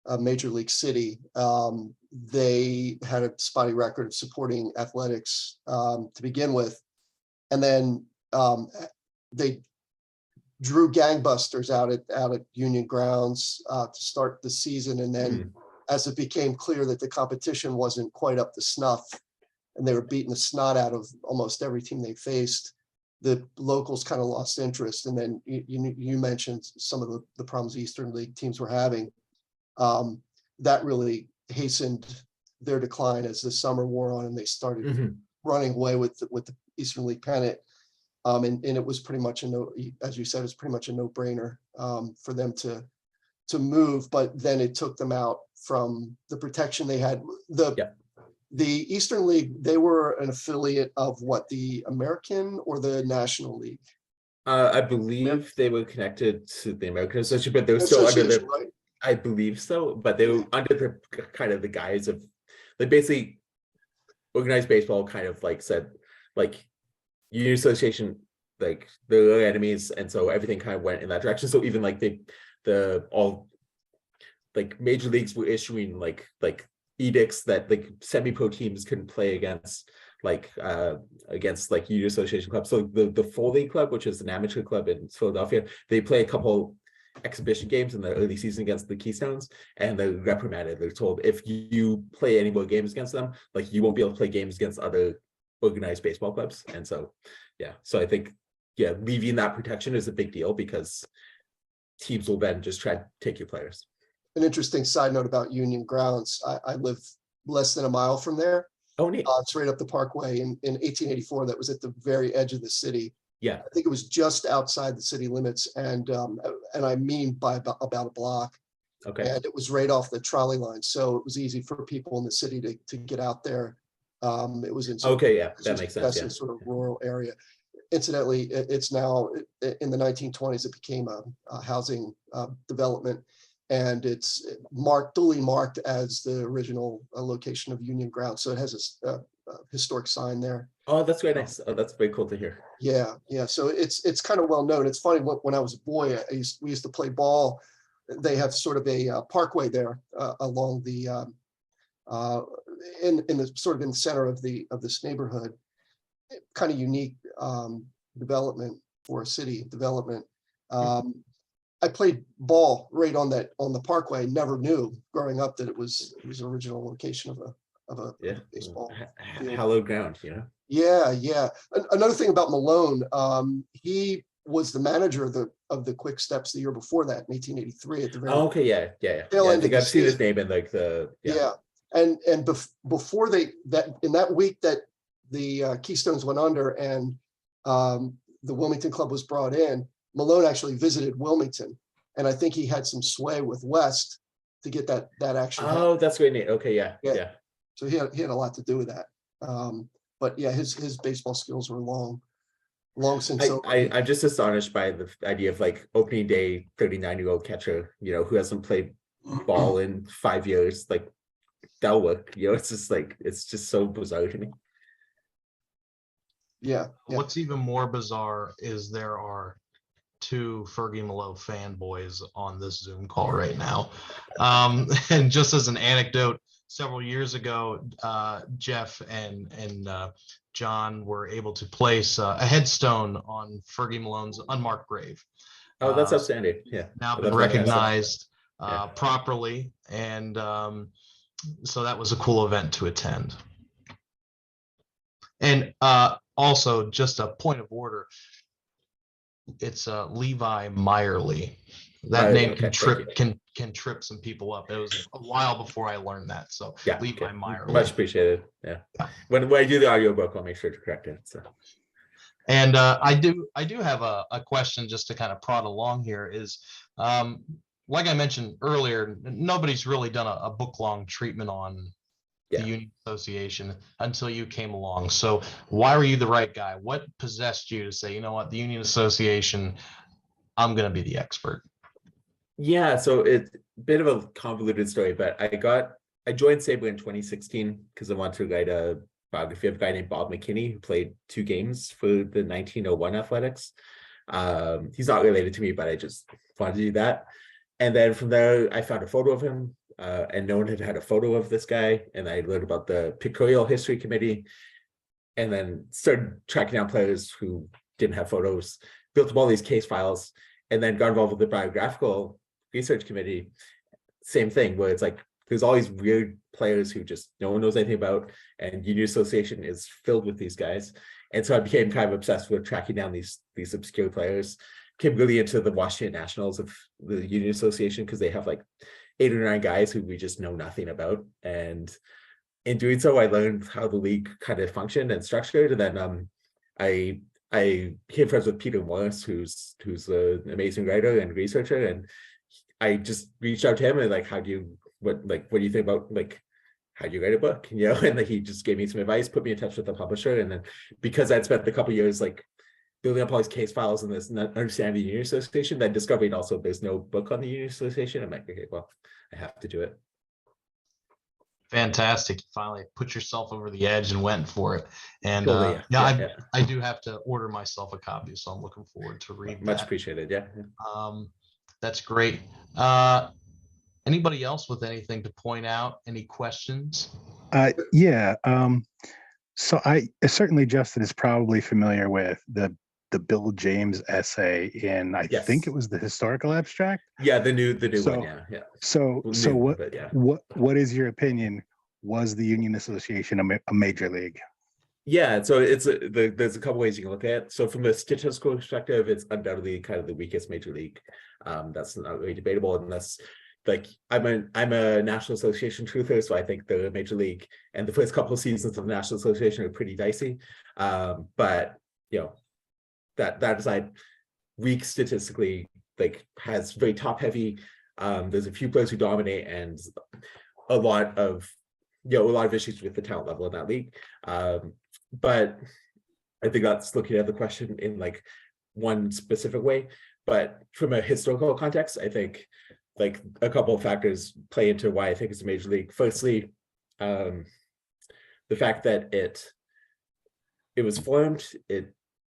league city. They had a spotty record of supporting athletics to begin with, and then they drew gangbusters out at Union grounds to start the season. And then as it became clear that the competition wasn't quite up to snuff and they were beating the snot out of almost every team they faced, the locals kind of lost interest. And then you mentioned some of the problems the Eastern League teams were having. That really hastened their decline as the summer wore on and they started running away with the Eastern League pennant. And it was pretty much as you said, it's pretty much a no-brainer for them to move. But then it took them out from the protection they had. The Eastern League, they were an affiliate of what, the American or the National League? I believe they were connected to the American Association, but they were still under the. Right? I believe so, but they were under the kind of the guise of basically organized baseball. Kind of said Union Association, they're enemies, and so everything kind of went in that direction. So even all like major leagues were issuing like edicts that like semi-pro teams couldn't play against like union association clubs. So the Foley Club, which is an amateur club in Philadelphia, they play a couple exhibition games in the early season against the Keystones, and they're reprimanded. They're told if you play any more games against them, like you won't be able to play games against other organized baseball clubs. And so so I think leaving that protection is a big deal, because teams will then just try to take your players. An interesting side note about Union grounds. I live less than a mile from there. Oh, neat. It's right up the Parkway. In 1884, that was at the very edge of the city. Yeah. I think it was just outside the city limits, and I mean by about a block. Okay. And it was right off the trolley line, so it was easy for people in the city to get out there. It was in that makes sense. in sort of rural area. Incidentally, it's now in the 1920s. It became a housing development, and it's duly marked as the original location of Union Ground. So it has a historic sign there. Oh, that's very nice. Oh, that's very cool to hear. Yeah. So it's kind of well known. It's funny, when I was a boy, we used to play ball. They have sort of a parkway there along the in the sort of in the center of this neighborhood. Kind of unique development for a city development. I played ball right on the parkway. Never knew growing up that it was the original location of a baseball field. Hallowed ground, Yeah. Another thing about Malone, he was the manager of the Quick Steps the year before that, in 1883. At the very I think I've seen his name in like the and before in that week that the Keystones went under and the Wilmington Club was brought in, Malone actually visited Wilmington, and I think he had some sway with West to get that action. Oh, that's great. Neat. Okay, yeah. So he had a lot to do with that. But yeah, his baseball skills were long since over. I'm just astonished by the idea of like opening day 39-year-old catcher, who hasn't played ball in 5 years, like that'll work. It's just so bizarre to me. Yeah. What's even more bizarre is there are 2 Fergie Malone fanboys on this Zoom call right now. And just as an anecdote, several years ago, Jeff and John were able to place a headstone on Fergie Malone's unmarked grave. Oh, that's outstanding. Yeah. Now been recognized properly. And so that was a cool event to attend. And also, just a point of order, it's Levi Meyerly. That name can trip some people up. It was a while before I learned that. So Levi Meyerly. Much appreciated. Yeah. When I do the audiobook, I'll make sure to correct it. So. And I do have a question just to kind of prod along here is, like I mentioned earlier, nobody's really done a book-long treatment on the Union Association until you came along. So why were you the right guy? What possessed you to say, you know what, the Union Association, I'm going to be the expert? Yeah, so it's a bit of a convoluted story, but I joined SABR in 2016 because I wanted to write a biography of a guy named Bob McKinney, who played 2 games for the 1901 Athletics. He's not related to me, but I just wanted to do that. And then from there, I found a photo of him, and no one had a photo of this guy. And I learned about the Pictorial History Committee, and then started tracking down players who didn't have photos, built up all these case files, and then got involved with the Biographical Research Committee. Same thing, where it's like there's all these weird players who just no one knows anything about, and Union Association is filled with these guys. And so I became kind of obsessed with tracking down these obscure players. Came really into the Washington Nationals of the Union Association because they have like 8 or 9 guys who we just know nothing about. And in doing so, I learned how the league kind of functioned and structured. And then I became friends with Peter Morris, who's an amazing writer and researcher. And I just reached out to him and like, what do you think about like, how do you write a book? And like, he just gave me some advice, put me in touch with the publisher. And then because I'd spent a couple of years like building up all these case files and this understanding the Union Association, then discovering also there's no book on the Union Association. I'm like, okay, well, I have to do it. Fantastic. You finally put yourself over the edge and went for it. And Totally, I do have to order myself a copy, so I'm looking forward to read Much that. appreciated. Yeah. That's great. Anybody else with anything to point out? Any questions? Yeah. So I certainly Justin is probably familiar with the Bill James essay in, I think it Yes. was the historical abstract. Yeah, the new one. So- Yeah, yeah. So Well, so new, what but yeah. what is your opinion? Was the Union Association a major league? Yeah, so there's a couple ways you can look at it. So from a statistical perspective, it's undoubtedly kind of the weakest major league. That's not really debatable unless, like, I'm a National Association truther, so I think the major league and the first couple of seasons of the National Association are pretty dicey. But you know, that aside, weak statistically, like, has very top heavy. There's a few players who dominate and a lot of issues with the talent level in that league. But I think that's looking at the question in like one specific way. But from a historical context, I think like a couple of factors play into why I think it's a major league. Firstly, the fact that it was formed, it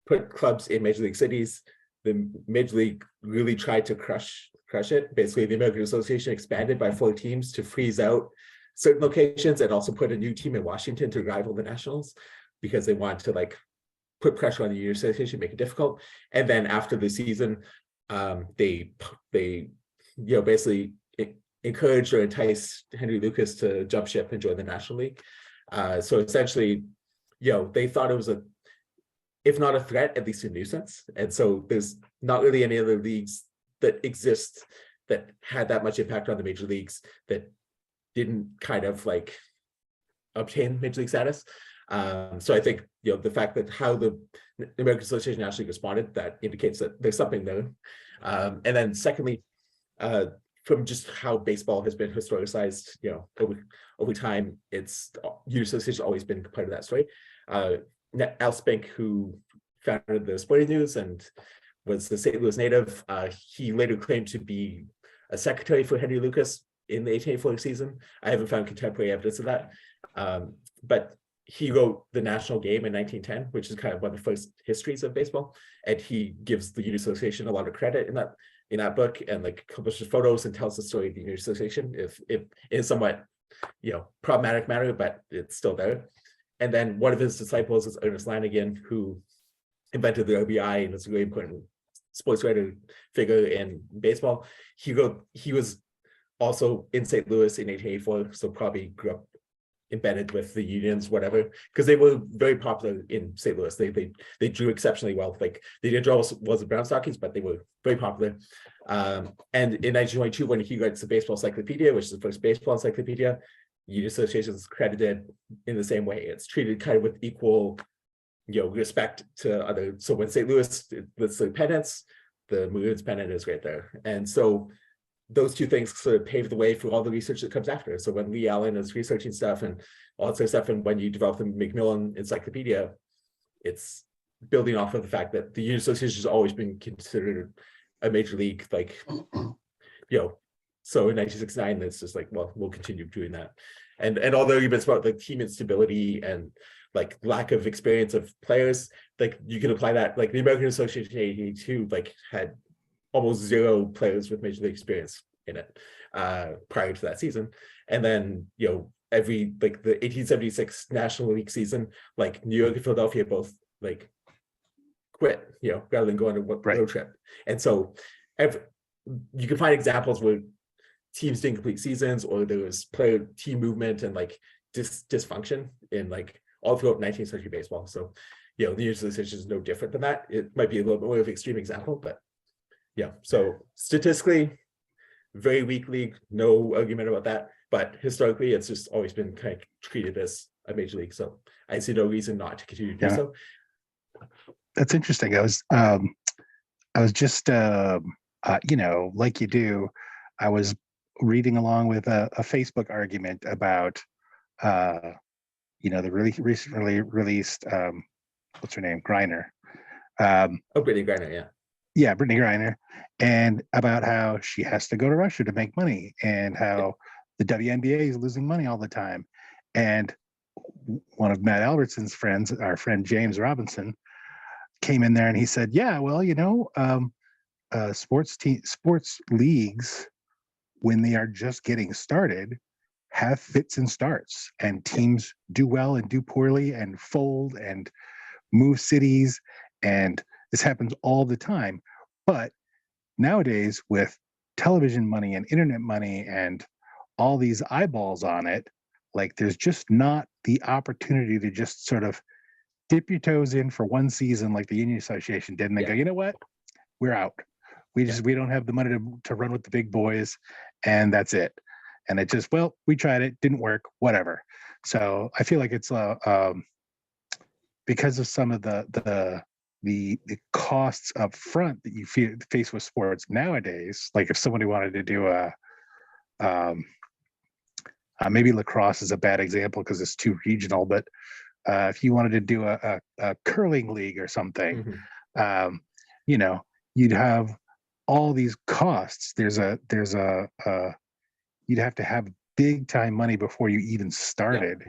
put clubs in major league cities. The major league really tried to crush it. Basically, the American Association expanded by 4 teams to freeze out certain locations and also put a new team in Washington to rival the Nationals, because they wanted to like put pressure on the Union Association, make it difficult. And then after the season, they basically encouraged or enticed Henry Lucas to jump ship and join the National League. So essentially, they thought it was if not a threat, at least a nuisance. And so there's not really any other leagues that exist that had that much impact on the major leagues that didn't kind of like obtain major league status. So I think the fact that how the American Association actually responded, that indicates that there's something there. And then secondly, from just how baseball has been historicized, over time, Union Association has always been part of that story. Al Spink, who founded the Sporting News and was the St. Louis native, he later claimed to be a secretary for Henry Lucas in the 1884 season. I haven't found contemporary evidence of that. But he wrote The National Game in 1910, which is kind of one of the first histories of baseball. And he gives the Union Association a lot of credit in that book, and like publishes photos and tells the story of the Union Association, if in somewhat problematic manner, but it's still there. And then one of his disciples is Ernest Lanigan, who invented the RBI and is a really important sports writer figure in baseball. He was also in St. Louis in 1884, so probably grew up embedded with the unions, whatever, because they were very popular in St. Louis. They drew exceptionally well. Like they didn't draw was the Brown Stockings, but they were very popular. And in 1922, when he writes the Baseball Encyclopedia, which is the first baseball encyclopedia, Union Association is credited in the same way. It's treated kind of with equal, respect to other. So when St. Louis with the pennants, the Maroons pennant is right there. And so those two things sort of pave the way for all the research that comes after. So when Lee Allen is researching stuff and all that sort of stuff, and when you develop the Macmillan Encyclopedia, it's building off of the fact that the Union Association has always been considered a major league, like, so in 1969, it's just like, well, we'll continue doing that. And all the arguments about the team instability and like lack of experience of players, like you can apply that, like the American Association in 1882, like had almost 0 players with major league experience in it prior to that season. And then, every, like the 1876 National League season, like New York and Philadelphia both like quit, rather than go on a road trip. And so you can find examples where teams didn't complete seasons, or there was player team movement and like dysfunction in like all throughout 19th century baseball. So, the Union Association is no different than that. It might be a little bit more of an extreme example, but yeah. So statistically, very weak league, no argument about that. But historically, it's just always been kind of treated as a major league. So I see no reason not to continue to do so. That's interesting. I was just, like you do, I was reading along with a Facebook argument about, the really recently released, what's her name, Griner. Brittany Griner, yeah. Yeah, Brittany Griner, and about how she has to go to Russia to make money, and how the WNBA is losing money all the time. And one of Matt Albertson's friends, our friend James Robinson, came in there and he said, yeah, well, sports leagues, when they are just getting started, have fits and starts, and teams do well and do poorly and fold and move cities, and this happens all the time. But nowadays, with television money and internet money and all these eyeballs on it, like there's just not the opportunity to just sort of dip your toes in for one season like the Union Association did, and they go, you know what, we're out. We don't have the money to run with the big boys, and that's it. And it just, well, we tried it, didn't work, whatever. So I feel like it's because of some of the costs up front that you face with sports nowadays. Like if somebody wanted to do maybe lacrosse is a bad example because it's too regional, but if you wanted to do a curling league or something, you know, you'd have all these costs. You'd have to have big time money before you even started.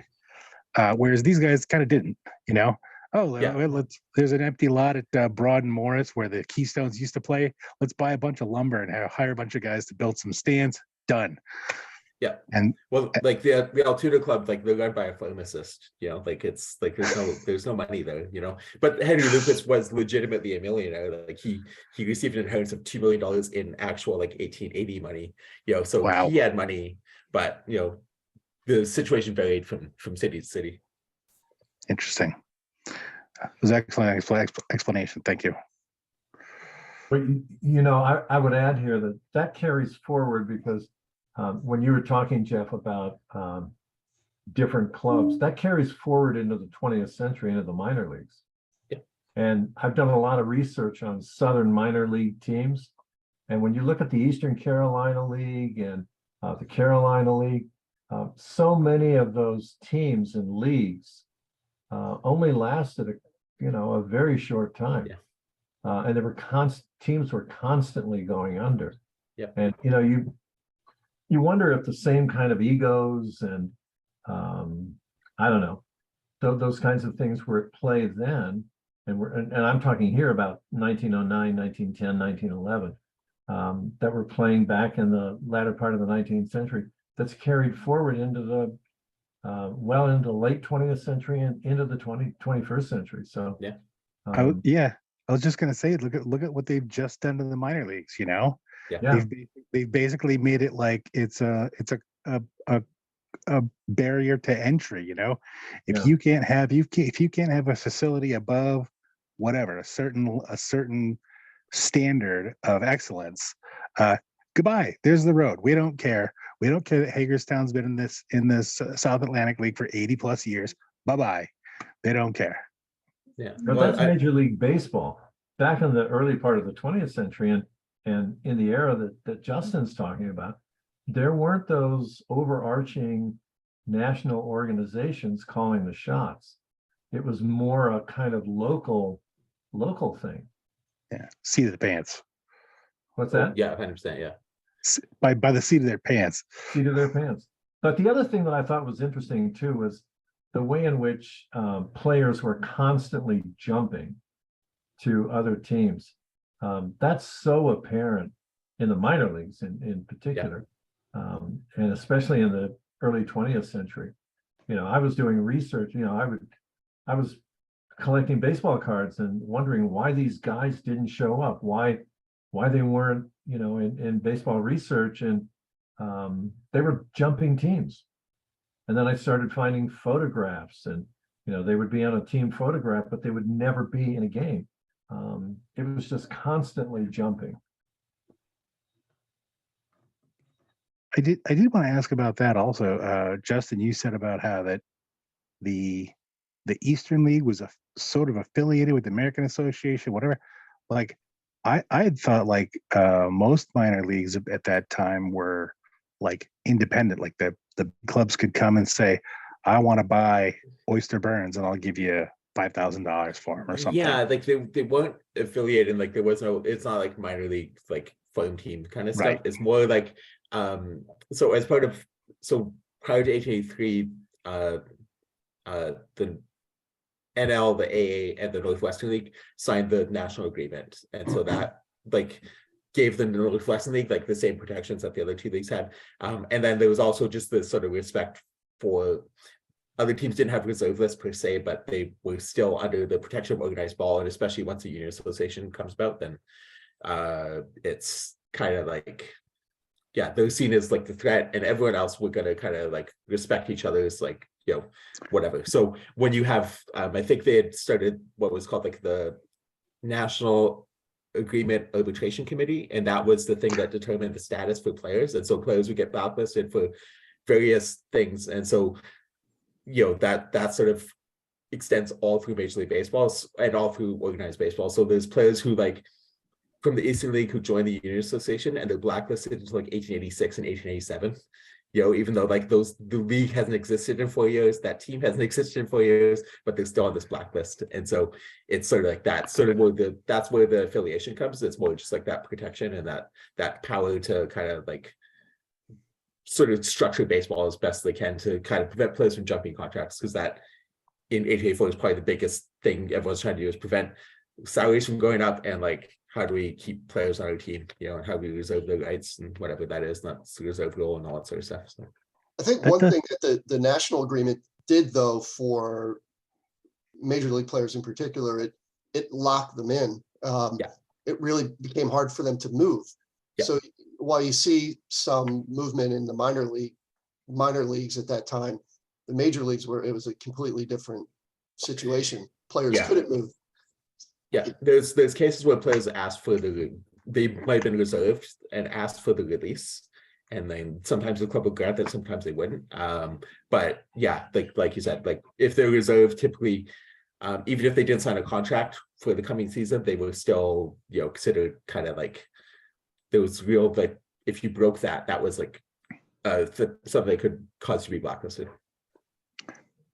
Whereas these guys kind of didn't, you know. There's an empty lot at Broad and Morris where the Keystones used to play. Let's buy a bunch of lumber and hire a bunch of guys to build some stands. Done. Yeah. And well, like the Altoona Club, like they're run by a pharmacist, you know, like it's like there's no money there, you know. But Henry Lucas was legitimately a millionaire. Like he received an inheritance of $2 million in actual like 1880 money, you know. So he had money, but you know, the situation varied from city to city. Interesting. It was excellent explanation. Thank you. But you know, I would add here that carries forward because when you were talking, Jeff, about different clubs, that carries forward into the 20th century, into the minor leagues. Yeah. And I've done a lot of research on Southern minor league teams. And when you look at the Eastern Carolina League and the Carolina League, so many of those teams and leagues only lasted a very short time. Yeah. And teams were constantly going under. Yeah. And you know, you wonder if the same kind of egos and I don't know, those kinds of things were at play then, and I'm talking here about 1909, 1910, 1911, that were playing back in the latter part of the 19th century. That's carried forward into the into the late 20th century and into the 21st century. So yeah, I was just gonna say, look at what they've just done to the minor leagues. You know, they've basically made it like it's a barrier to entry. You know, if you can't have a facility above whatever a certain standard of excellence, goodbye. There's the road. We don't care. We don't care that Hagerstown's been in this South Atlantic League for 80 plus years. Bye bye. They don't care. Yeah, but that's Major League Baseball back in the early part of the 20th century, and in the era that Justin's talking about, there weren't those overarching national organizations calling the shots. It was more a kind of local thing. Yeah, seat of the pants. What's that? Yeah, 100%. Yeah, by the seat of their pants. Seat of their pants. But the other thing that I thought was interesting too was the way in which players were constantly jumping to other teams. That's so apparent in the minor leagues in particular, and especially in the early 20th century. You know, I was doing research. You know, I was collecting baseball cards and wondering why these guys didn't show up, why they weren't, you know, in baseball research, and they were jumping teams. And then I started finding photographs, and you know, they would be on a team photograph, but they would never be in a game. It was just constantly jumping. I did want to ask about that also. Justin, you said about how that the Eastern League was sort of affiliated with the American Association, whatever. Like I had thought like most minor leagues at that time were like independent, like the clubs could come and say, I want to buy Oyster Burns and I'll give you $5,000 for him or something. Yeah, like they weren't affiliated. Like there was no. It's not like minor league like farm team kind of stuff. Right. It's more like so prior to 1883, the NL, the AA, and the Northwestern League signed the national agreement, and so that like gave them the Northwestern League like the same protections that the other two leagues had. And then there was also just this sort of respect for other teams didn't have reserve lists per se, but they were still under the protection of organized ball. And especially once the union association comes about, then it's kind of like, yeah, they're seen as like the threat, and everyone else we're gonna kind of like respect each other's like, you know, whatever. So when you have, I think they had started what was called like the National Agreement Arbitration Committee, and that was the thing that determined the status for players. And so players would get blacklisted for various things, and so you know that sort of extends all through Major League Baseball and all through organized baseball. So there's players who like from the Eastern League who joined the Union Association and they're blacklisted until like 1886 and 1887. You know, even though like the league hasn't existed in 4 years, that team hasn't existed in 4 years, but they're still on this blacklist. And so it's sort of like that, sort of where that's where the affiliation comes. It's more just like that protection and that power to kind of like sort of structure baseball as best they can to kind of prevent players from jumping contracts, because that in 1884 is probably the biggest thing everyone's trying to do, is prevent salaries from going up, and like how do we keep players on our team, you know, and how do we reserve their rights and whatever that is, not reserve role and all that sort of stuff. So I think one thing that the national agreement did, though, for major league players in particular, it locked them in. It really became hard for them to move. Yeah. So while you see some movement in the minor leagues at that time, the major leagues it was a completely different situation. Players couldn't move. Yeah, there's cases where players asked for they might have been reserved and asked for the release, and then sometimes the club would grant it, sometimes they wouldn't. But yeah, like you said, like if they're reserved, typically, even if they didn't sign a contract for the coming season, they were still, you know, considered kind of like there was real, like if you broke that was like something that could cause you to be blacklisted.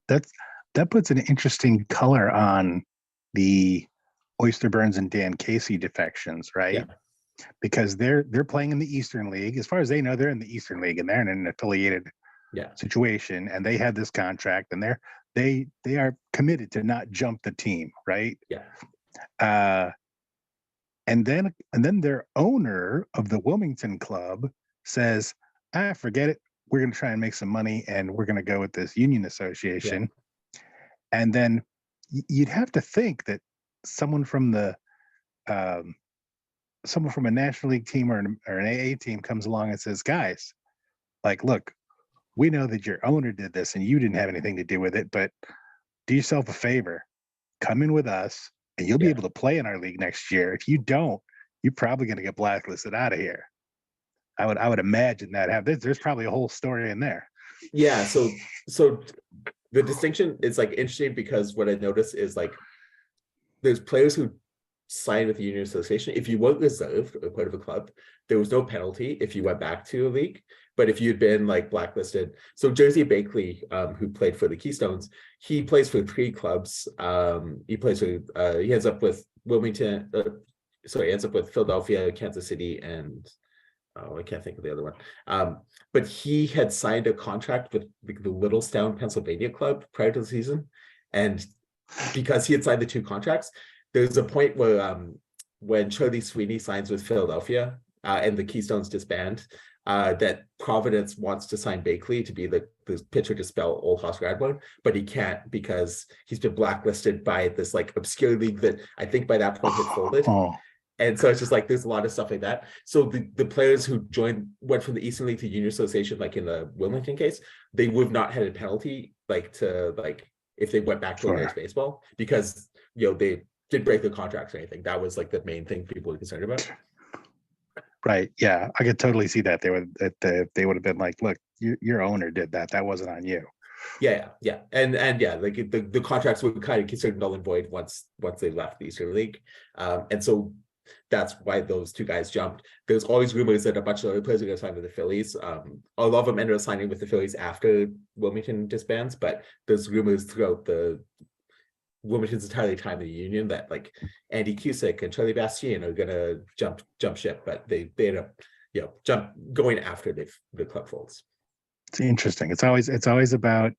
That puts an interesting color on the Oyster Burns and Dan Casey defections, right? Yeah. Because they're playing in the Eastern League. As far as they know, they're in the Eastern League and they're in an affiliated situation, and they had this contract, and they are committed to not jump the team, right? Yeah. And then their owner of the Wilmington club says, forget it. We're going to try and make some money, and we're going to go with this union association. Yeah. And then you'd have to think that someone from a National League team or an AA team comes along and says, guys, like, look, we know that your owner did this and you didn't have anything to do with it, but do yourself a favor, come in with us and you'll be able to play in our league next year. If you don't, you're probably going to get blacklisted out of here. I would imagine that there's probably a whole story in there. Yeah. So the distinction is like interesting, because what I noticed is like there's players who signed with the union association. If you weren't reserved or part of a club, there was no penalty if you went back to a league. But if you'd been like blacklisted, so Jersey Bakley, who played for the Keystones, he plays for 3 clubs. He ends up with Wilmington. He ends up with Philadelphia, Kansas City, and I can't think of the other one. But he had signed a contract with the Littlestown, Pennsylvania club prior to the season, and because he had signed the 2 contracts, there's a point where when Charlie Sweeney signs with Philadelphia and the Keystones disband, that Providence wants to sign Bakley to be the pitcher to spell Old House Radbourne, but he can't because he's been blacklisted by this like obscure league that I think by that point had folded. And so it's just like there's a lot of stuff like that. So the players who went from the Eastern League to Union Association, like in the Wilmington case, they would have not had a penalty if they went back to organized baseball, because you know they didn't break the contracts or anything. That was like the main thing people were concerned about. Right. Yeah, I could totally see that. They would have been like, look, your owner did that. That wasn't on you. Yeah. And yeah, like the contracts were kind of considered null and void once they left the Eastern League. And so that's why those 2 guys jumped. There's always rumors that a bunch of other players are going to sign with the Phillies. A lot of them ended up signing with the Phillies after Wilmington disbands, but there's rumors throughout the Wilmington's entire time in the union that like Andy Cusick and Charlie Bastian are gonna jump ship, but they end up going after the club folds. It's interesting. It's always about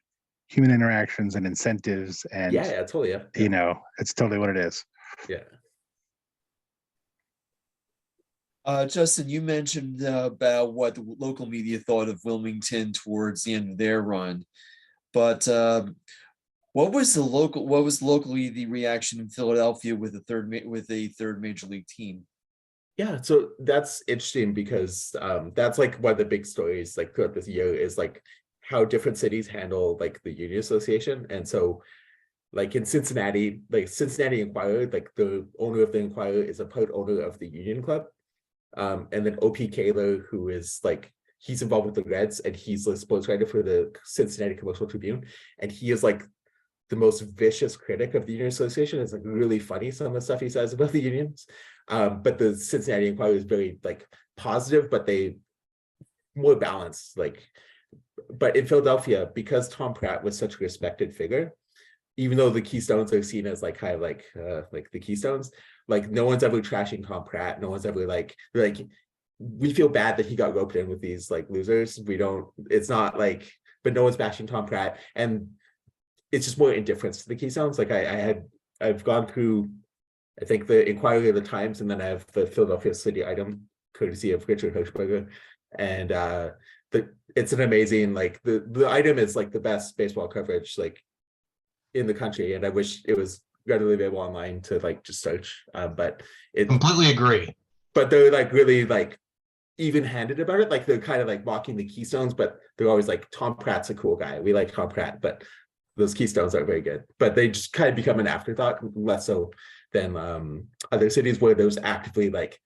human interactions and incentives, and totally. You know, it's totally what it is. Yeah. Justin, you mentioned about what the local media thought of Wilmington towards the end of their run, but what was locally the reaction in Philadelphia with a third major league team? Yeah, so that's interesting because that's like one of the big stories like throughout this year is like how different cities handle like the union association. And so like in Cincinnati, like Cincinnati Enquirer, like the owner of the Enquirer is a part owner of the Union Club. And then OP Kaler, who is like, he's involved with the Reds and he's the sports writer for the Cincinnati Commercial Tribune. And he is like the most vicious critic of the Union Association. It's like really funny, some of the stuff he says about the unions. But the Cincinnati Enquirer is very like positive, but they more balanced. Like, but in Philadelphia, because Tom Pratt was such a respected figure, even though the Keystones are seen as like kind of like the Keystones, like no one's ever trashing Tom Pratt. No one's ever like we feel bad that he got roped in with these like losers. We don't. It's not like, but no one's bashing Tom Pratt, and it's just more indifference to the Keystones. Like I've gone through, I think the Inquiry of the Times, and then I have the Philadelphia City item, courtesy of Richard Hirschberger, and it's an amazing like the item is like the best baseball coverage like in the country, and I wish it was readily available online to like just search. But it Completely agree. But they're like really like even-handed about it. Like they're kind of like mocking the Keystones, but they're always like, Tom Pratt's a cool guy. We like Tom Pratt, but those Keystones are very good. But they just kind of become an afterthought, less so than other cities where there's actively like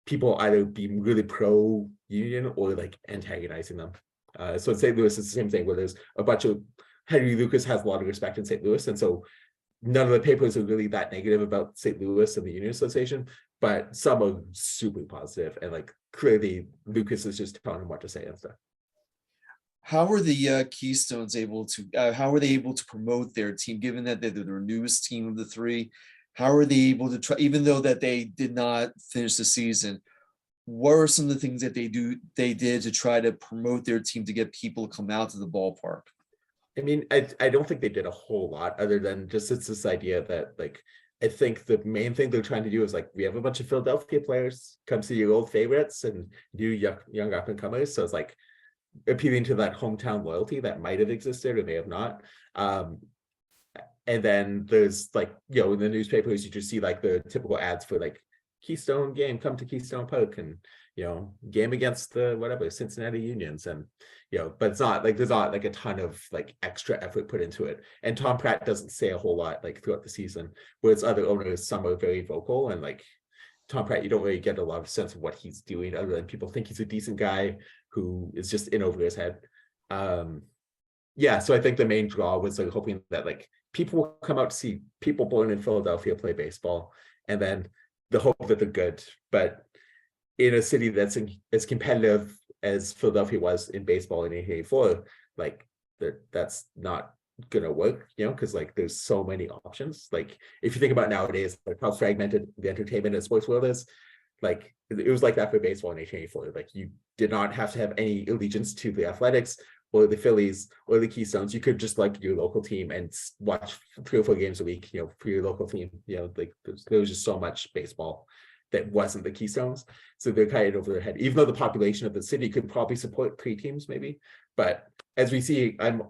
people either being really pro-union or like antagonizing them. So in St. Louis, it's the same thing where there's a bunch of Henry Lucas has a lot of respect in St. Louis, and so none of the papers are really that negative about St. Louis and the Union Association, but some are super positive, and like clearly Lucas is just telling them what to say and stuff. How were the Keystones able to? How were they able to promote their team, given that they're their newest team of the three? How are they able to try, even though that they did not finish the season? What are some of the things that they did to try to promote their team to get people to come out to the ballpark? I mean, I don't think they did a whole lot other than just it's this idea that like, I think the main thing they're trying to do is like, we have a bunch of Philadelphia players, come see your old favorites and new young up and comers. So it's like appealing to that hometown loyalty that might have existed or may have not. And then there's like, you know, in the newspapers, you just see like the typical ads for like Keystone game, come to Keystone Park, and you know, game against the whatever Cincinnati Unions, and you know, but it's not like there's not like a ton of like extra effort put into it. And Tom Pratt doesn't say a whole lot like throughout the season, whereas other owners, some are very vocal, and like Tom Pratt, you don't really get a lot of sense of what he's doing other than people think he's a decent guy who is just in over his head. Yeah, so I think the main draw was like hoping that like people will come out to see people born in Philadelphia play baseball, and then the hope that they're good. But in a city that's as competitive as Philadelphia was in baseball in 1884, like that's not gonna work, you know, because like there's so many options. Like if you think about nowadays, like how fragmented the entertainment and sports world is, like it was like that for baseball in 1884. Like you did not have to have any allegiance to the Athletics or the Phillies or the Keystones. You could just like your local team and watch 3 or 4 games a week, you know, for your local team. You know, like there was just so much baseball that wasn't the Keystones. So they're kind of over their head, even though the population of the city could probably support 3 teams maybe. But as we see, I'm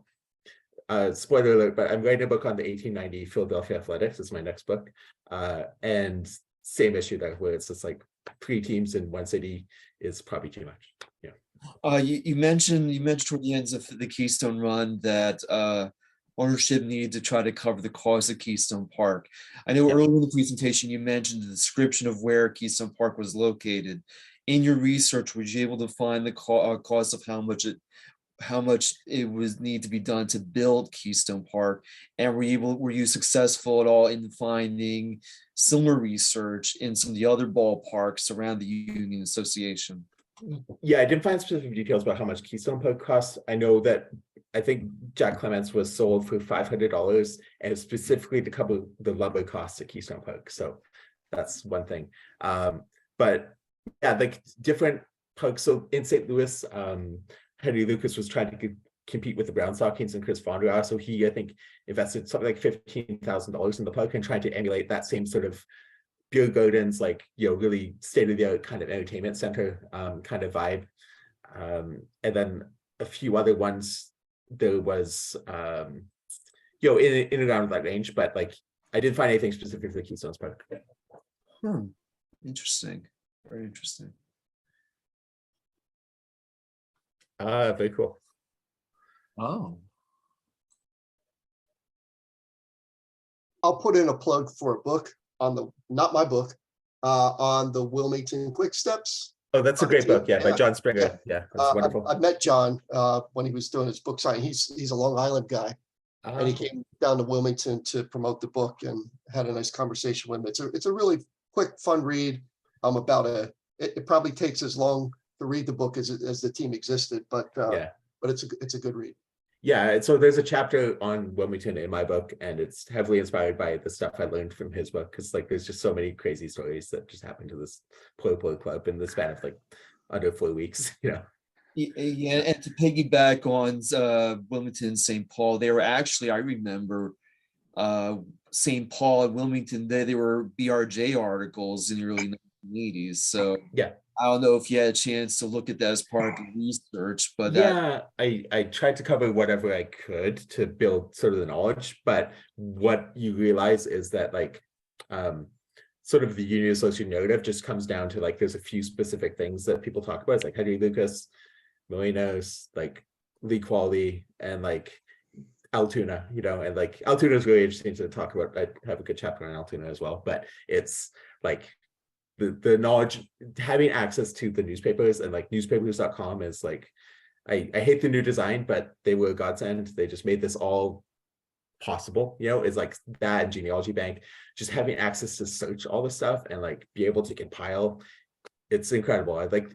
spoiler alert, but I'm writing a book on the 1890 Philadelphia Athletics. It's my next book. And same issue there, where it's just like 3 teams in one city is probably too much. Yeah. You mentioned toward the ends of the Keystone run that ownership needed to try to cover the cost of Keystone Park. I know earlier in the presentation you mentioned the description of where Keystone Park was located. In your research, was you able to find the cost of how much it was need to be done to build Keystone Park, and were you successful at all in finding similar research in some of the other ballparks around the Union Association? Yeah, I didn't find specific details about how much Keystone Park costs. I know that I think Jack Clements was sold for $500, and specifically to cover the lumber costs at Keystone Park. So that's one thing. But yeah, like different parks. So in St. Louis, Henry Lucas was trying to compete with the Brown Stockings and Chris Vondraw. So he, I think, invested something like $15,000 in the park and trying to emulate that same sort of Beer Garden's like, really state-of-the-art kind of entertainment center kind of vibe. And then a few other ones, there was, in and around that range, but like, I didn't find anything specific for Keystone's Park. Interesting. Very interesting. Very cool. Oh. I'll put in a plug for a book on the, not my book, on the Wilmington Quick Steps. Oh, that's a great book. Yeah, by Yeah, John Springer. Yeah, that's wonderful. I met John when he was doing his book signing. He's a Long Island guy, and he came down to Wilmington to promote the book and had a nice conversation with him. It's a really quick, fun read. It probably takes as long to read the book as the team existed, but it's a good read. Yeah, and so there's a chapter on Wilmington in my book, and it's heavily inspired by the stuff I learned from his book, because like there's just so many crazy stories that just happened to this political club in the span of like under 4 weeks. Yeah, and to piggyback on Wilmington, St. Paul, they were actually, I remember St. Paul and Wilmington, they were BRJ articles in the early 1980s. So yeah, I don't know if you had a chance to look at that as part of the research, but yeah, I tried to cover whatever I could to build sort of the knowledge, but what you realize is that like sort of the Union Association narrative just comes down to like there's a few specific things that people talk about. It's like Henry Lucas, Molinos, like league quality, and like Altoona, and like Altoona is really interesting to talk about. I have a good chapter on Altoona as well, but it's like the knowledge, having access to the newspapers, and like newspapers.com is like, I hate the new design, but they were a godsend. They just made this all possible, it's like that genealogy bank, just having access to search all the stuff and like be able to compile. It's incredible. I like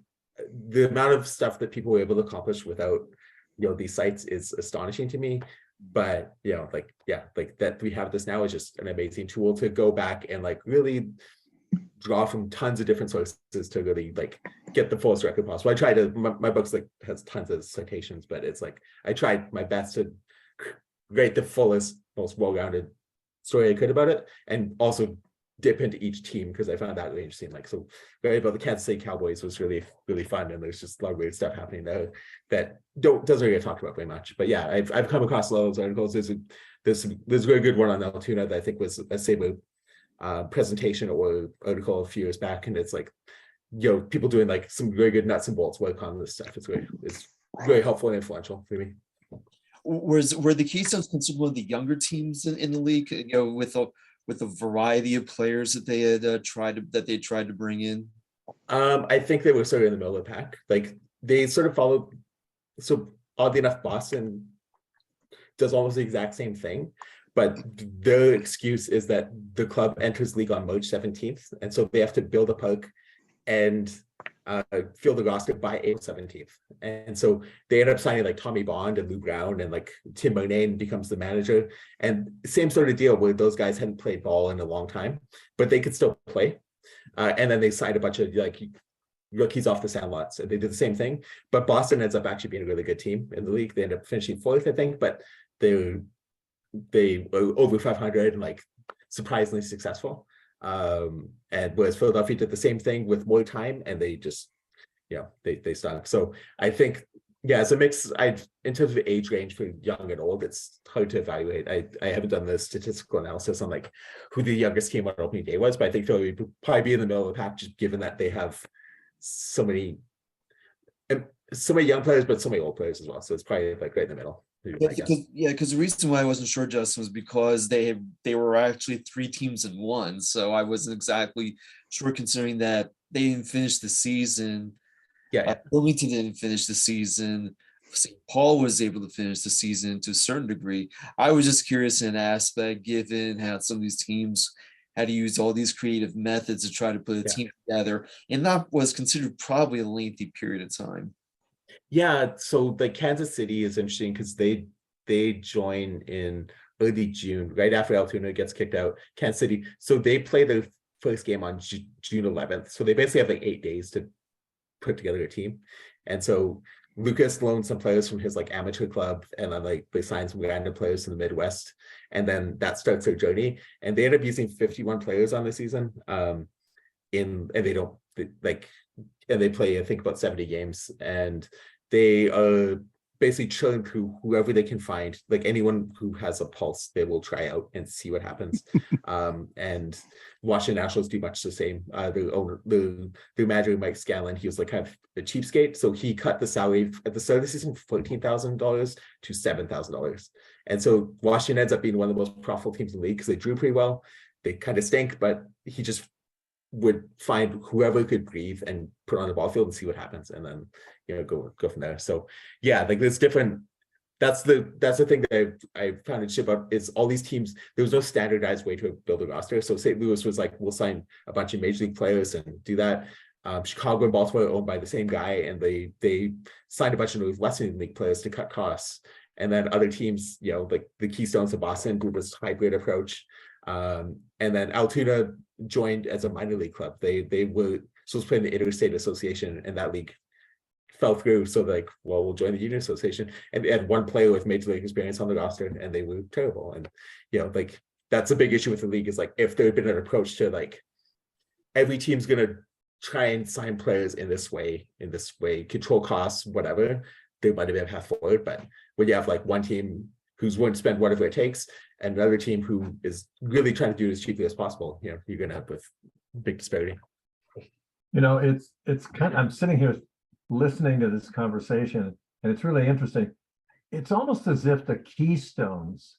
the amount of stuff that people were able to accomplish without, these sites is astonishing to me. But, like that we have this now is just an amazing tool to go back and like really draw from tons of different sources to really like get the fullest record possible. I try to, my book's like has tons of citations, but it's like I tried my best to create the fullest, most well-rounded story I could about it, and also dip into each team because I found that really interesting. Like, so very about the Kansas City Cowboys was really, really fun, and there's just a lot of weird stuff happening there that doesn't really get talked about very much. But yeah, I've come across a lot of those articles. There's a very good one on Altoona that I think was a SABR presentation or article a few years back, and it's like people doing like some very good nuts and bolts work on this stuff. It's very helpful and influential for me. Were the Keystones considered one of the younger teams in the league, with a variety of players that they had tried to bring in? I think they were sort of in the middle of the pack. Like they sort of followed. So oddly enough, Boston does almost the exact same thing, but the excuse is that the club enters league on March 17th, and so they have to build a park and fill the roster by April 17th. And so they end up signing like Tommy Bond and Lou Brown, and like Tim Murnane becomes the manager. And same sort of deal where those guys hadn't played ball in a long time, but they could still play. And then they signed a bunch of like rookies off the sandlots, and they did the same thing. But Boston ends up actually being a really good team in the league. They end up finishing fourth, I think, but they were over 500 and like surprisingly successful. And whereas Philadelphia did the same thing with more time, and they just they stunk. So I think it's a mix. In terms of age range for young and old, it's hard to evaluate. I haven't done the statistical analysis on like who the youngest team on opening day was, but I think they'll probably be in the middle of the pack, just given that they have so many young players, but so many old players as well. So it's probably like right in the middle. Because the reason why I wasn't sure, Justin, was because they were actually 3 teams in one. So I wasn't exactly sure, considering that they didn't finish the season. Wilmington didn't finish the season. St. Paul was able to finish the season to a certain degree. I was just curious in an aspect, given how some of these teams had to use all these creative methods to try to put a team together, and that was considered probably a lengthy period of time. Yeah, so the Kansas City is interesting because they join in early June, right after Altoona gets kicked out. Kansas City, so they play their first game on June 11th. So they basically have like 8 days to put together a team. And so Lucas loaned some players from his like amateur club, and then like they signed some random players in the Midwest, and then that starts their journey. And they end up using 51 players on the season. And they play I think about 70 games, and they are basically chilling through whoever they can find, like anyone who has a pulse, they will try out and see what happens. And Washington Nationals do much the same. The manager, Mike Scanlon, he was like kind of a cheapskate, so he cut the salary at the start of the season from $14,000 to $7,000. And so Washington ends up being one of the most profitable teams in the league because they drew pretty well. They kind of stink, but he just would find whoever could breathe and put on the ball field and see what happens, and then go from there. So yeah, like there's different. That's the thing that I found interesting about is all these teams. There was no standardized way to build a roster. So St. Louis was like, we'll sign a bunch of major league players and do that. Chicago and Baltimore are owned by the same guy, and they signed a bunch of Western League players to cut costs. And then other teams, like the Keystones of Boston, do this hybrid approach. And then Altoona joined as a minor league club. They were supposed to play in the Interstate Association, and that league fell through. So like, well, we'll join the Union Association. And they had one player with major league experience on the roster, and they were terrible. And like that's a big issue with the league, is like if there had been an approach to like every team's gonna try and sign players in this way, control costs, whatever, they might have been a path forward. But when you have like one team who's willing to spend whatever it takes, and another team who is really trying to do it as cheaply as possible, you're going to have with big disparity. It's kind of, I'm sitting here listening to this conversation, and it's really interesting. It's almost as if the Keystones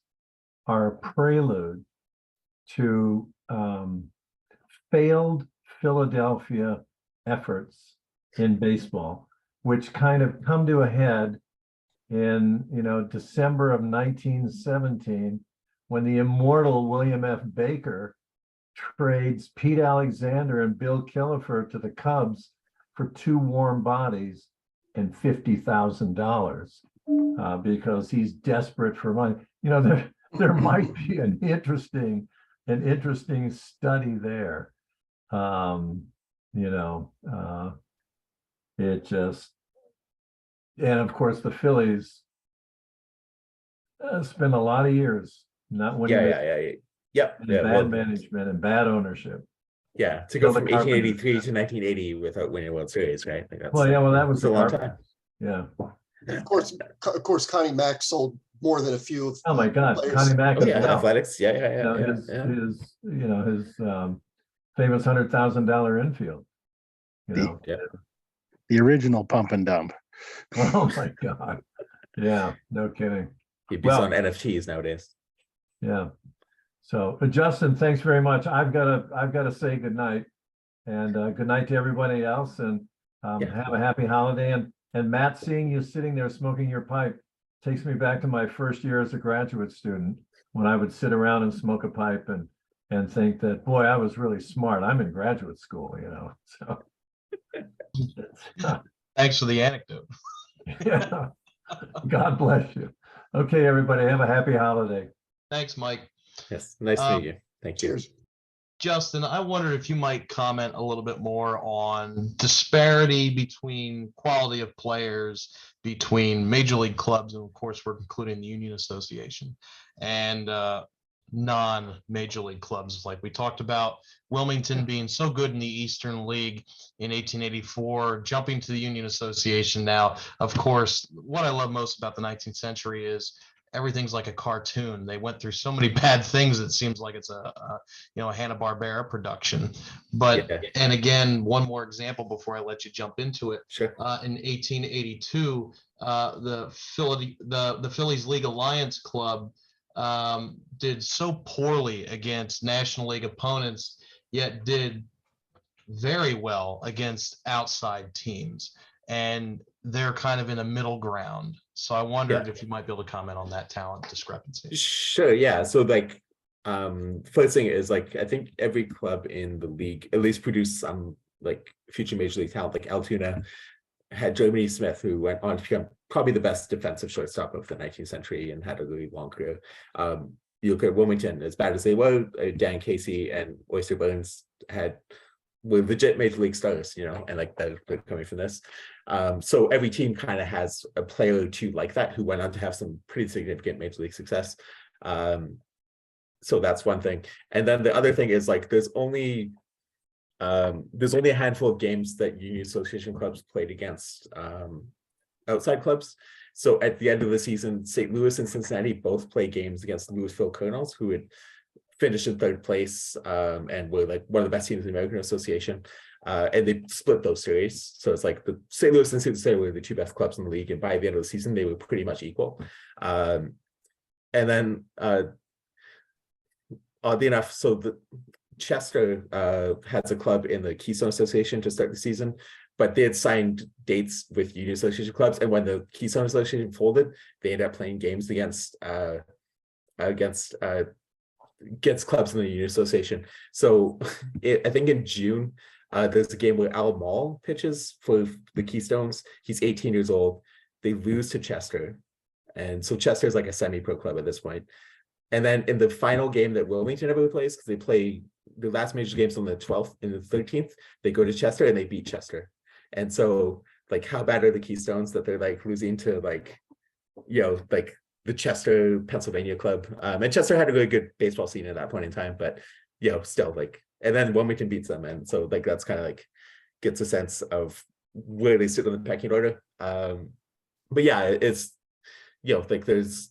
are a prelude to failed Philadelphia efforts in baseball, which kind of come to a head in December of 1917, when the immortal William F. Baker trades Pete Alexander and Bill Killefer to the Cubs for 2 warm bodies and $50,000 because he's desperate for money. There might be an interesting study there. It just, and of course the Phillies spent a lot of years not winning. Bad management and bad ownership. Yeah, to go from 1883 to 1980 without winning a World Series, right? Like that's, that was a long time. Yeah. And of course, Connie Mack sold more than a few of. Oh my God, players. Connie Mack. Athletics. His famous $100,000 infield. The original pump and dump. Oh my God. Yeah, no kidding. He'd be on NFTs nowadays. Yeah. So, Justin, thanks very much. I've got to say good night, and good night to everybody else, and have a happy holiday. And Matt, seeing you sitting there smoking your pipe takes me back to my first year as a graduate student, when I would sit around and smoke a pipe and think that, boy, I was really smart. I'm in graduate school, So Thanks for the anecdote. Yeah. God bless you. Okay, everybody, have a happy holiday. Thanks, Mike. Yes, nice to meet you. Thank you. Cheers. Justin, I wondered if you might comment a little bit more on disparity between quality of players between major league clubs, and of course we're including the Union Association, and non-major league clubs. Like we talked about Wilmington being so good in the Eastern League in 1884, jumping to the Union Association now. Of course, what I love most about the 19th century is everything's like a cartoon. They went through so many bad things. It seems like it's a Hanna-Barbera production. But and again, one more example before I let you jump into it. Sure. In 1882, the Phillies League Alliance Club did so poorly against National League opponents, yet did very well against outside teams. And they're kind of in a middle ground. So I wondered if you might be able to comment on that talent discrepancy. Sure. Yeah. So like, first thing is like, I think every club in the league at least produced some like future major league talent. Like Altoona had Jeremy Smith, who went on to become probably the best defensive shortstop of the 19th century and had a really long career. You look at Wilmington, as bad as they were, Dan Casey and Oyster Burns had were legit major league stars, you know, and like they're coming from this. So every team kind of has a player or two like that who went on to have some pretty significant major league success. So that's one thing. And then the other thing is like there's only a handful of games that Union Association clubs played against outside clubs. So at the end of the season, St. Louis and Cincinnati both play games against the Louisville Colonels, who had finished in third place and were like one of the best teams in the American Association. And they split those series. So it's like the St. Louis and Cincinnati were the two best clubs in the league. And by the end of the season, they were pretty much equal. And then oddly enough, so the Chester has a club in the Keystone Association to start the season, but they had signed dates with Union Association clubs. And when the Keystone Association folded, they ended up playing games against clubs in the Union Association. So I think in June, there's a game where Al Mall pitches for the Keystones. He's 18 years old. They lose to Chester. And so Chester is like a semi-pro club at this point. And then in the final game that Wilmington ever plays, because they play the last major games on the 12th and the 13th, they go to Chester and they beat Chester. And so like how bad are the Keystones that they're like losing to like, you know, like the Chester, Pennsylvania club. And Chester had a really good baseball scene at that point in time, but you know, still like, and then Wilmington beats them. And so like, that's kind of like gets a sense of where they sit on the pecking order. But yeah, it's, you know, like there's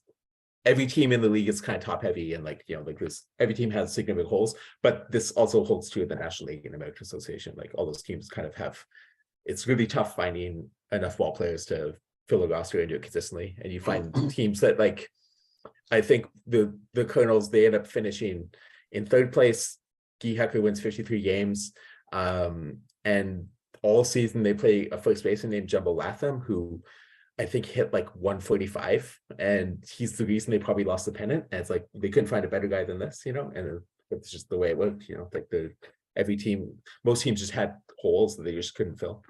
every team in the league is kind of top heavy and like, you know, like this, every team has significant holes, but this also holds true in the National League and American Association. Like all those teams kind of have, it's really tough finding enough ball players to fill a roster and do it consistently. And you find teams that like, I think the Colonels, they end up finishing in third place. Guy Hecker wins 53 games. And all season they play a first baseman named Jumbo Latham, who I think hit like 145. And he's the reason they probably lost the pennant. And it's like, they couldn't find a better guy than this, you know? And it's just the way it worked, you know, like every team, most teams just had holes that they just couldn't fill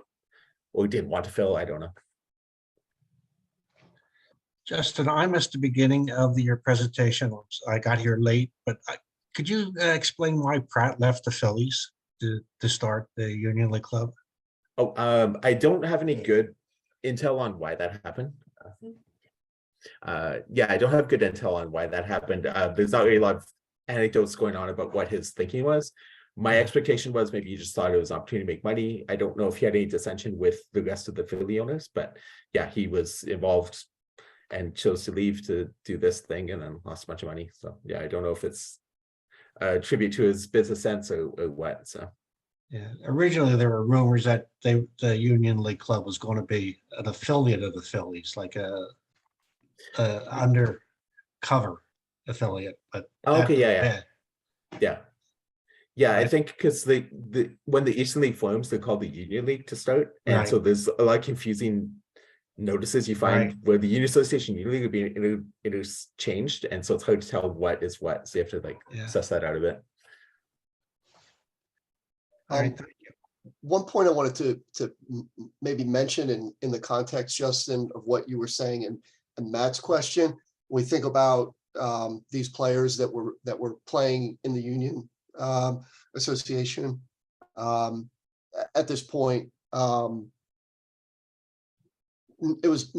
or didn't want to fill. I don't know. Justin, I missed the beginning of your presentation. I got here late, but could you explain why Pratt left the Phillies to start the Union League Club? Oh, I don't have any good intel on why that happened. Yeah, I don't have good intel on why that happened. There's not really a lot of anecdotes going on about what his thinking was. My expectation was maybe he just thought it was an opportunity to make money. I don't know if he had any dissension with the rest of the Philly owners, but yeah, he was involved and chose to leave to do this thing and then lost a bunch of money. So yeah, I don't know if it's a tribute to his business sense or what. So yeah, originally there were rumors that the Union League Club was going to be an affiliate of the Phillies, like a undercover affiliate. But okay, yeah. I think because when the Eastern League forms, they're called the Union League to start, and so there's a lot of confusing notices you find where the Union Association Union League are being interchanged, and so it's hard to tell what is what. So you have to like suss that out a bit. All right, thank you. One point I wanted to maybe mention in the context, Justin, of what you were saying and Matt's question. When we think about these players that were playing in the Union Association at this point, it was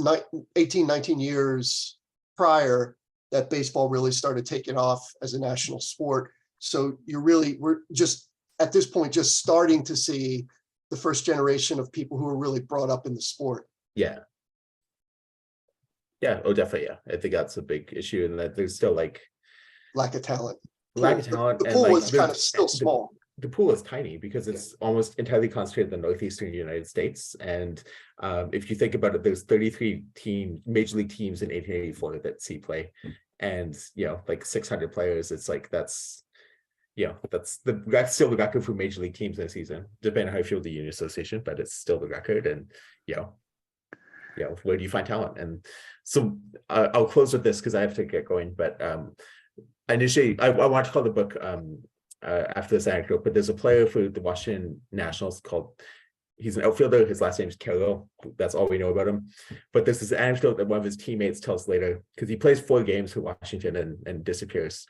18, 19 years prior that baseball really started taking off as a national sport. So we're just at this point, just starting to see the first generation of people who were really brought up in the sport. Yeah. Yeah. Oh, definitely. Yeah. I think that's a big issue, and that there's still like lack of talent. The pool was kind of still small. The pool is tiny because it's almost entirely concentrated in the northeastern United States. And if you think about it, there's 33 major league teams in 1884 that see play, and you know, like 600 players. It's like that's still the record for major league teams this season, depending on how you feel the Union Association, but it's still the record. And where do you find talent? And so I'll close with this because I have to get going. But initially, I want to call the book after this anecdote, but there's a player for the Washington Nationals he's an outfielder. His last name is Carroll. That's all we know about him. But this is an anecdote that one of his teammates tells later, because he plays 4 games for Washington and disappears.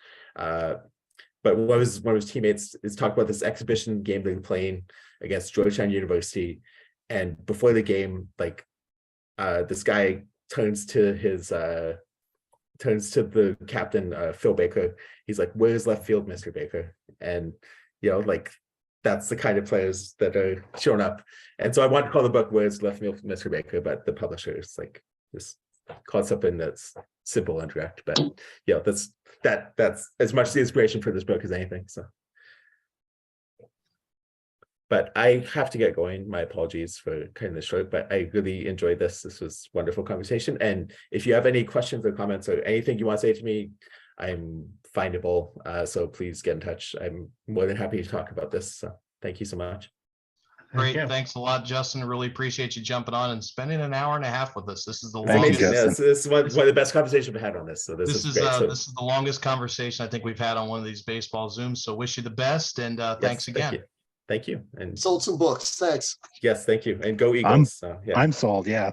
but one of his teammates is talking about this exhibition game they're playing against Georgetown University, and before the game, like this guy turns to the captain, Phil Baker. He's like, "Where's left field, Mr. Baker?" And like that's the kind of players that are showing up. And so I want to call the book "Where's Left Field, Mr. Baker," but the publisher is like just calls something that's simple and direct. But that's as much the inspiration for this book as anything. So, but I have to get going. My apologies for cutting this short, but I really enjoyed this. This was wonderful conversation. And if you have any questions or comments or anything you want to say to me, I'm findable. So please get in touch. I'm more than happy to talk about this. So thank you so much. Great. you. Thanks a lot, Justin. Really appreciate you jumping on and spending an hour and a half with us. This is the Thank you, longest. Justin. This is one of the best conversations we've had on this. So this is great. So, this is the longest conversation I think we've had on one of these baseball Zooms. So wish you the best, and yes, thanks again. Thank you. And Sold some books. Thanks. yes, thank you. And go Eagles. So, yeah. I'm sold. Yeah.